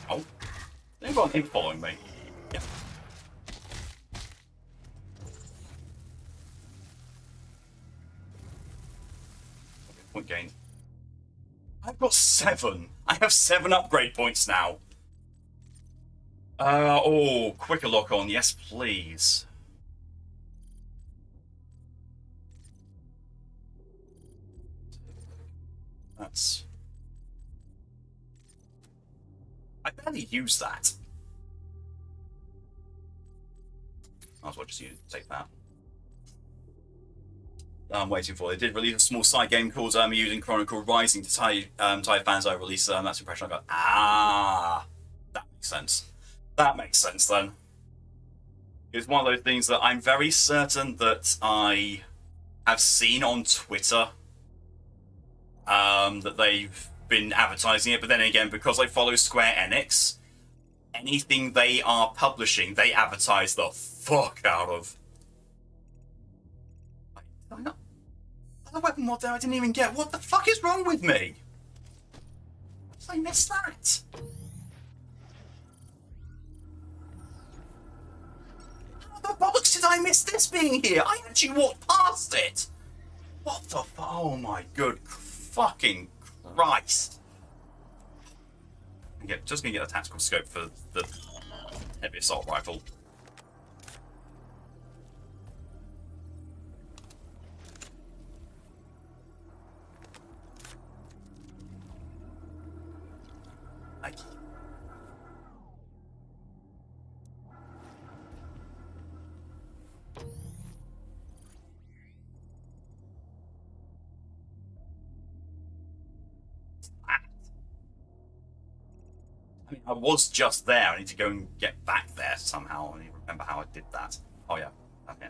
Oh. They've got him following me. Yeah. point gained. I've got 7. I have 7 upgrade points now. Oh, quicker lock on. Yes, please. That's... I barely use that. Might as well just take that. I'm waiting for. They did release a small side game called using Chronicle Rising to tie fans over release. That's the impression I got. Ah, that makes sense. That makes sense then. It's one of those things that I'm very certain that I have seen on Twitter that they've been advertising it, but then again, because I follow Square Enix, anything they are publishing, they advertise the fuck out of. Did I not? Another weapon mod there I didn't even get. What the fuck is wrong with me? How did I miss that? How the bollocks did I miss this being here? I actually walked past it. What the oh my good fucking Christ. Just gonna get a tactical scope for the heavy assault rifle. Thank you. I mean, I was just there. I need to go and get back there somehow. I need to remember how I did that. Oh yeah, okay.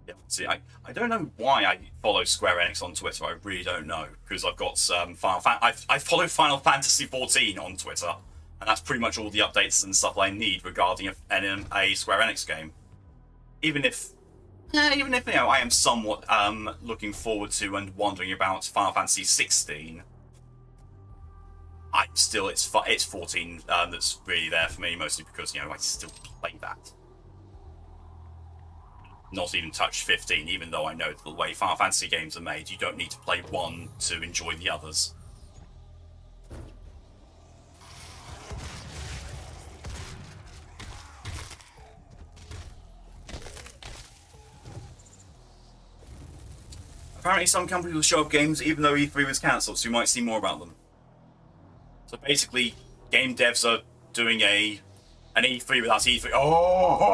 Yeah, see, I don't know why I follow Square Enix on Twitter. I really don't know, because I've got I follow Final Fantasy XIV on Twitter. And that's pretty much all the updates and stuff I need regarding a Square Enix game. Even if you know, I am somewhat looking forward to and wondering about Final Fantasy 16. I'm still it's 14 that's really there for me, mostly because I still play that. Not even touched 15, even though I know the way Final Fantasy games are made, you don't need to play one to enjoy the others. Apparently some companies will show off games even though E3 was cancelled, so you might see more about them. So basically, game devs are doing an E3 without E3. Oh!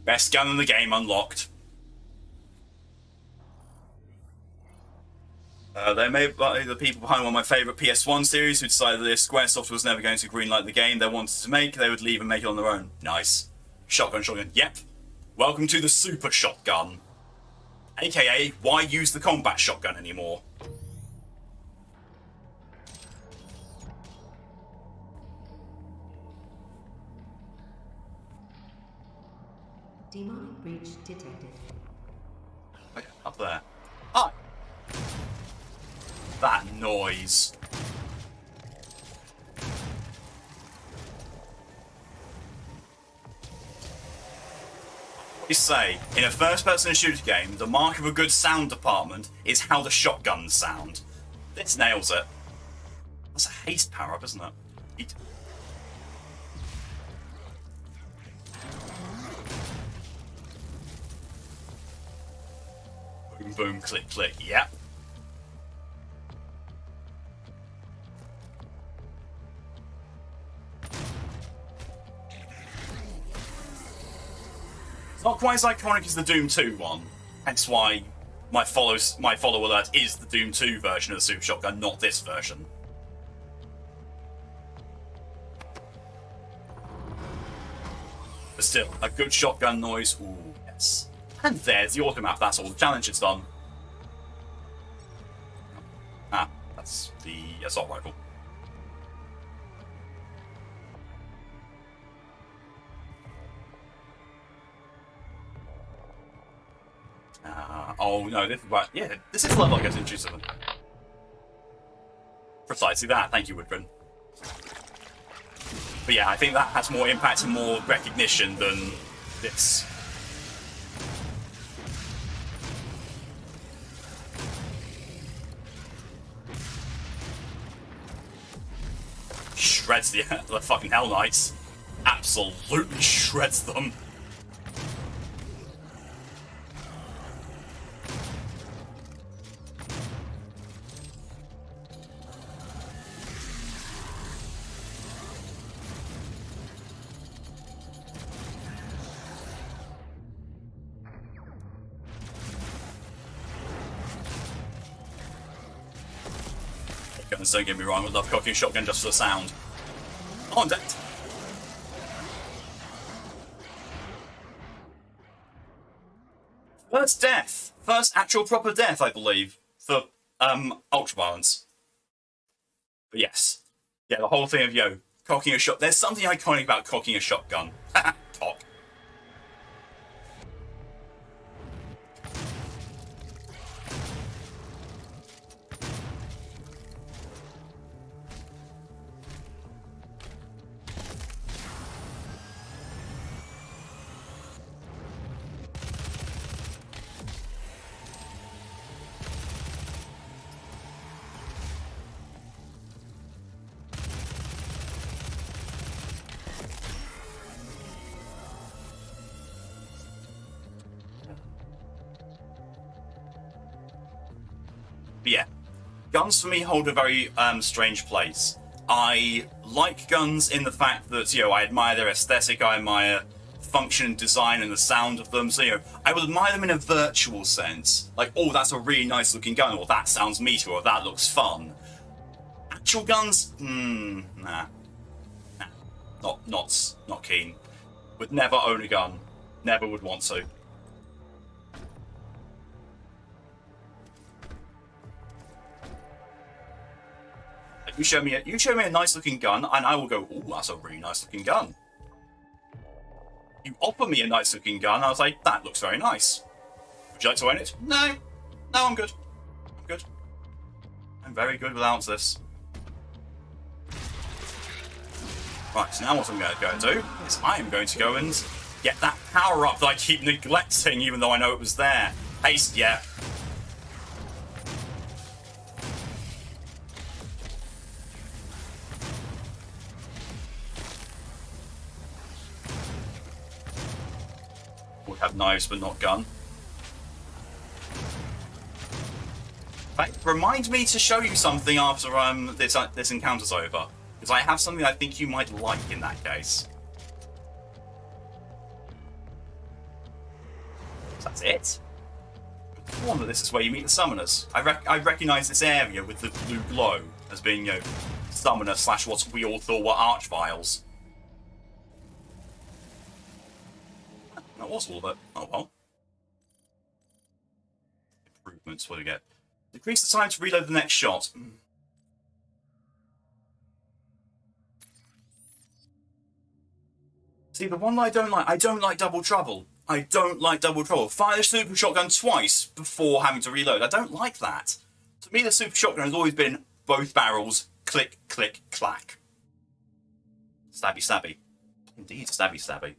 Best gun in the game unlocked. They may be the people behind one of my favourite PS1 series who decided that if Squaresoft was never going to greenlight the game they wanted to make, they would leave and make it on their own. Nice. Shotgun. Yep. Welcome to the Super Shotgun. AKA, why use the combat shotgun anymore? Demonic breach detected. Okay, up there. Ah! That noise. You say, in a first-person shooter game, the mark of a good sound department is how the shotguns sound. This nails it. That's a haste power-up, isn't it? Boom, boom, click, click. Yep. It's not quite as iconic as the Doom 2 one, hence why my follow alert is the Doom 2 version of the Super Shotgun, not this version. But still, a good shotgun noise, ooh, yes. And there's the automap, that's all the challenge is done. Ah, that's the assault rifle. Oh no, this is right. Yeah, this is the level I get introduced to them. Precisely that. Thank you, Woodburn. But yeah, I think that has more impact and more recognition than this. Shreds the fucking Hell Knights. Absolutely shreds them. Guns, don't get me wrong, I love cocking a shotgun just for the sound. On deck. First death. First actual proper death, I believe, for ultraviolence. But yes. Yeah, the whole thing of, cocking a shot. There's something iconic about cocking a shotgun. Cock. But yeah, guns for me hold a very strange place. I like guns in the fact that, I admire their aesthetic, I admire function and design and the sound of them. So, I would admire them in a virtual sense. Like, oh, that's a really nice looking gun, or that sounds meaty, or that looks fun. Actual guns? Nah. Not keen. Would never own a gun. Never would want to. You show me a nice looking gun, and I will go, "Ooh, that's a really nice looking gun." You offer me a nice looking gun, I was like, "That looks very nice. Would you like to own it?" No, I'm good. I'm good. I'm very good without this. Right, so now what I'm going to go and do is I am going to go and get that power up that I keep neglecting, even though I know it was there. Haste, yeah. Would have knives, but not gun. In fact, remind me to show you something after this encounter's over, because I have something I think you might like in that case. So that's it. I wonder this is where you meet the summoners. I recognise this area with the blue glow as being, summoner / what we all thought were archviles. That was all of it. Oh well. Improvements, what do we get? Decrease the time to reload the next shot. See, the one that I don't like double trouble. I don't like double trouble. Fire the super shotgun twice before having to reload. I don't like that. To me, the super shotgun has always been both barrels, click, click, clack. Stabby, stabby. Indeed, stabby, stabby.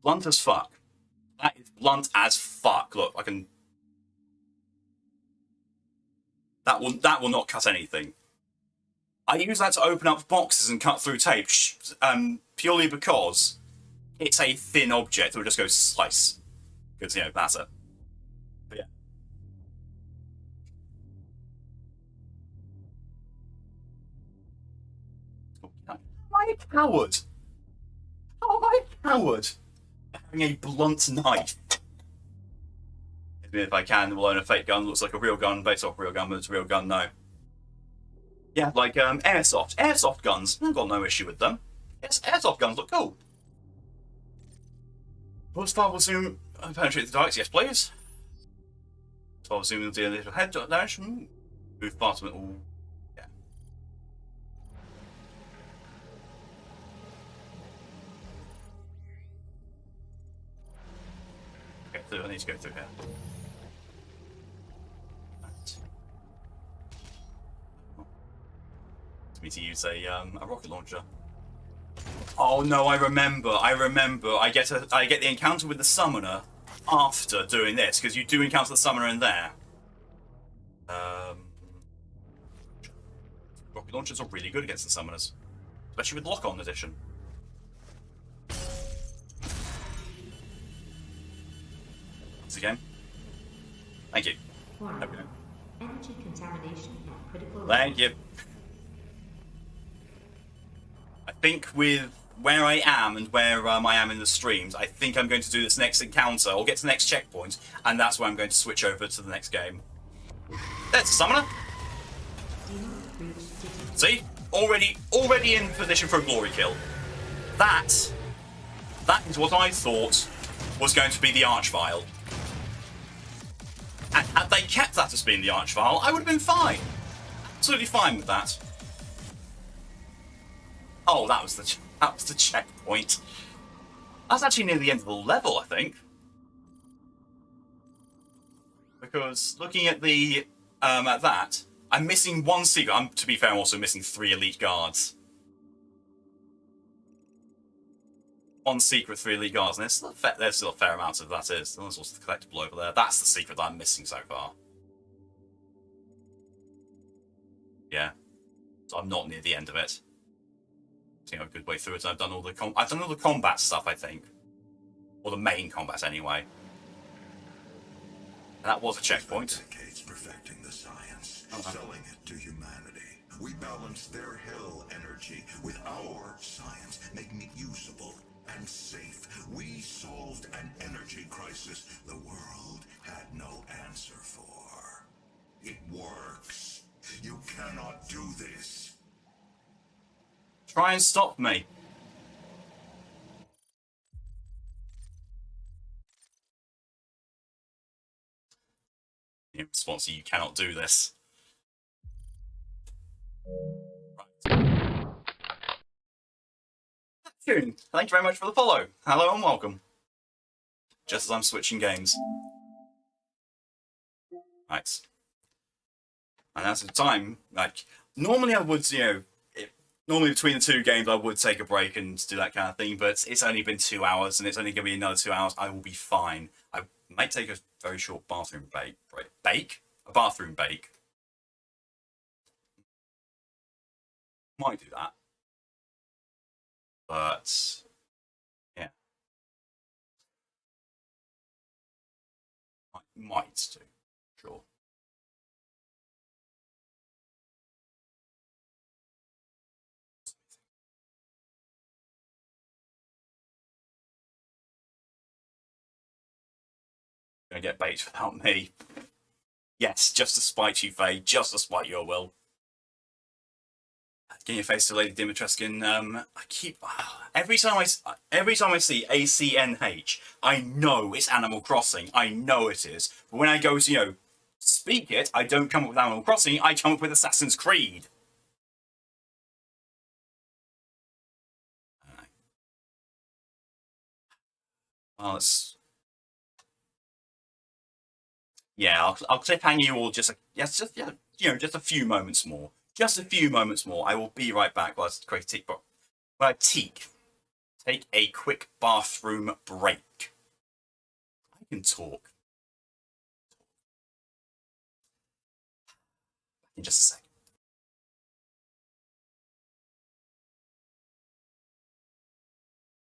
Blunt as fuck. That is blunt as fuck. Look, I can. That will not cut anything. I use that to open up boxes and cut through tape, purely because it's a thin object. It will just go slice, because that's it. But yeah. Am I a coward? How am I a coward? Having a blunt knife. If I can, we'll own a fake gun. Looks like a real gun, based off a real gun, but it's a real gun, no. Yeah, like airsoft. Airsoft guns. I've got no issue with them. Yes, airsoft guns look cool. Most far will soon penetrate the darks, yes please. So I'll zoom in the initial head direction. Move past them all. Yeah. Okay, so I need to go through here. Right. To me to use a rocket launcher. Oh no, I remember. I get the encounter with the summoner after doing this, because you do encounter the summoner in there. Rocket launchers are really good against the summoners, especially with lock-on edition. Once again, thank you. Warning. Okay. Energy contamination at critical Thank you. I think with where I am and where I am in the streams, I think I'm going to do this next encounter, or get to the next checkpoint, and that's where I'm going to switch over to the next game. There's the summoner. See? Already in position for a glory kill. That is what I thought was going to be the Archvile. And had they kept that as being the Archvile, I would have been fine. Absolutely fine with that. Oh, that was the checkpoint. That's actually near the end of the level, I think. Because looking at the at that, I'm missing one secret. To be fair, I'm also missing 3 elite guards. One secret, 3 elite guards, and there's still a fair amount of that is. There's also the collectible over there. That's the secret that I'm missing so far. Yeah, so I'm not near the end of it. I think I'm a good way through it. I've done all the combat stuff, I think, or the main combat anyway. And that was a checkpoint. Decades perfecting the science, selling it to humanity. We balance their hell energy with our science, making it usable and safe. We solved an energy crisis the world had no answer for. It works. You cannot do this. Try and stop me. In response to you cannot do this. Right. Tune, thank you very much for the follow. Hello and welcome. Just as I'm switching games. Right. And that's the time, like, normally I would, normally between the 2 games I would take a break and do that kind of thing, but it's only been 2 hours and it's only going to be another 2 hours. I will be fine. I might take a very short bathroom break. A bathroom break. Might do that. But, yeah. Might do. Sure. Gonna get bait without me. Yes, just to spite you, Faye. Just to spite your will. Getting your face to Lady Dimitrescu. I keep every time I see ACNH, I know it's Animal Crossing. I know it is. But when I go to speak it, I don't come up with Animal Crossing. I come up with Assassin's Creed. Well, it's. Yeah, I'll cliffhang you all just a few moments more. Just a few moments more. I will be right back. Well, take a quick bathroom break. I can talk. In just a second.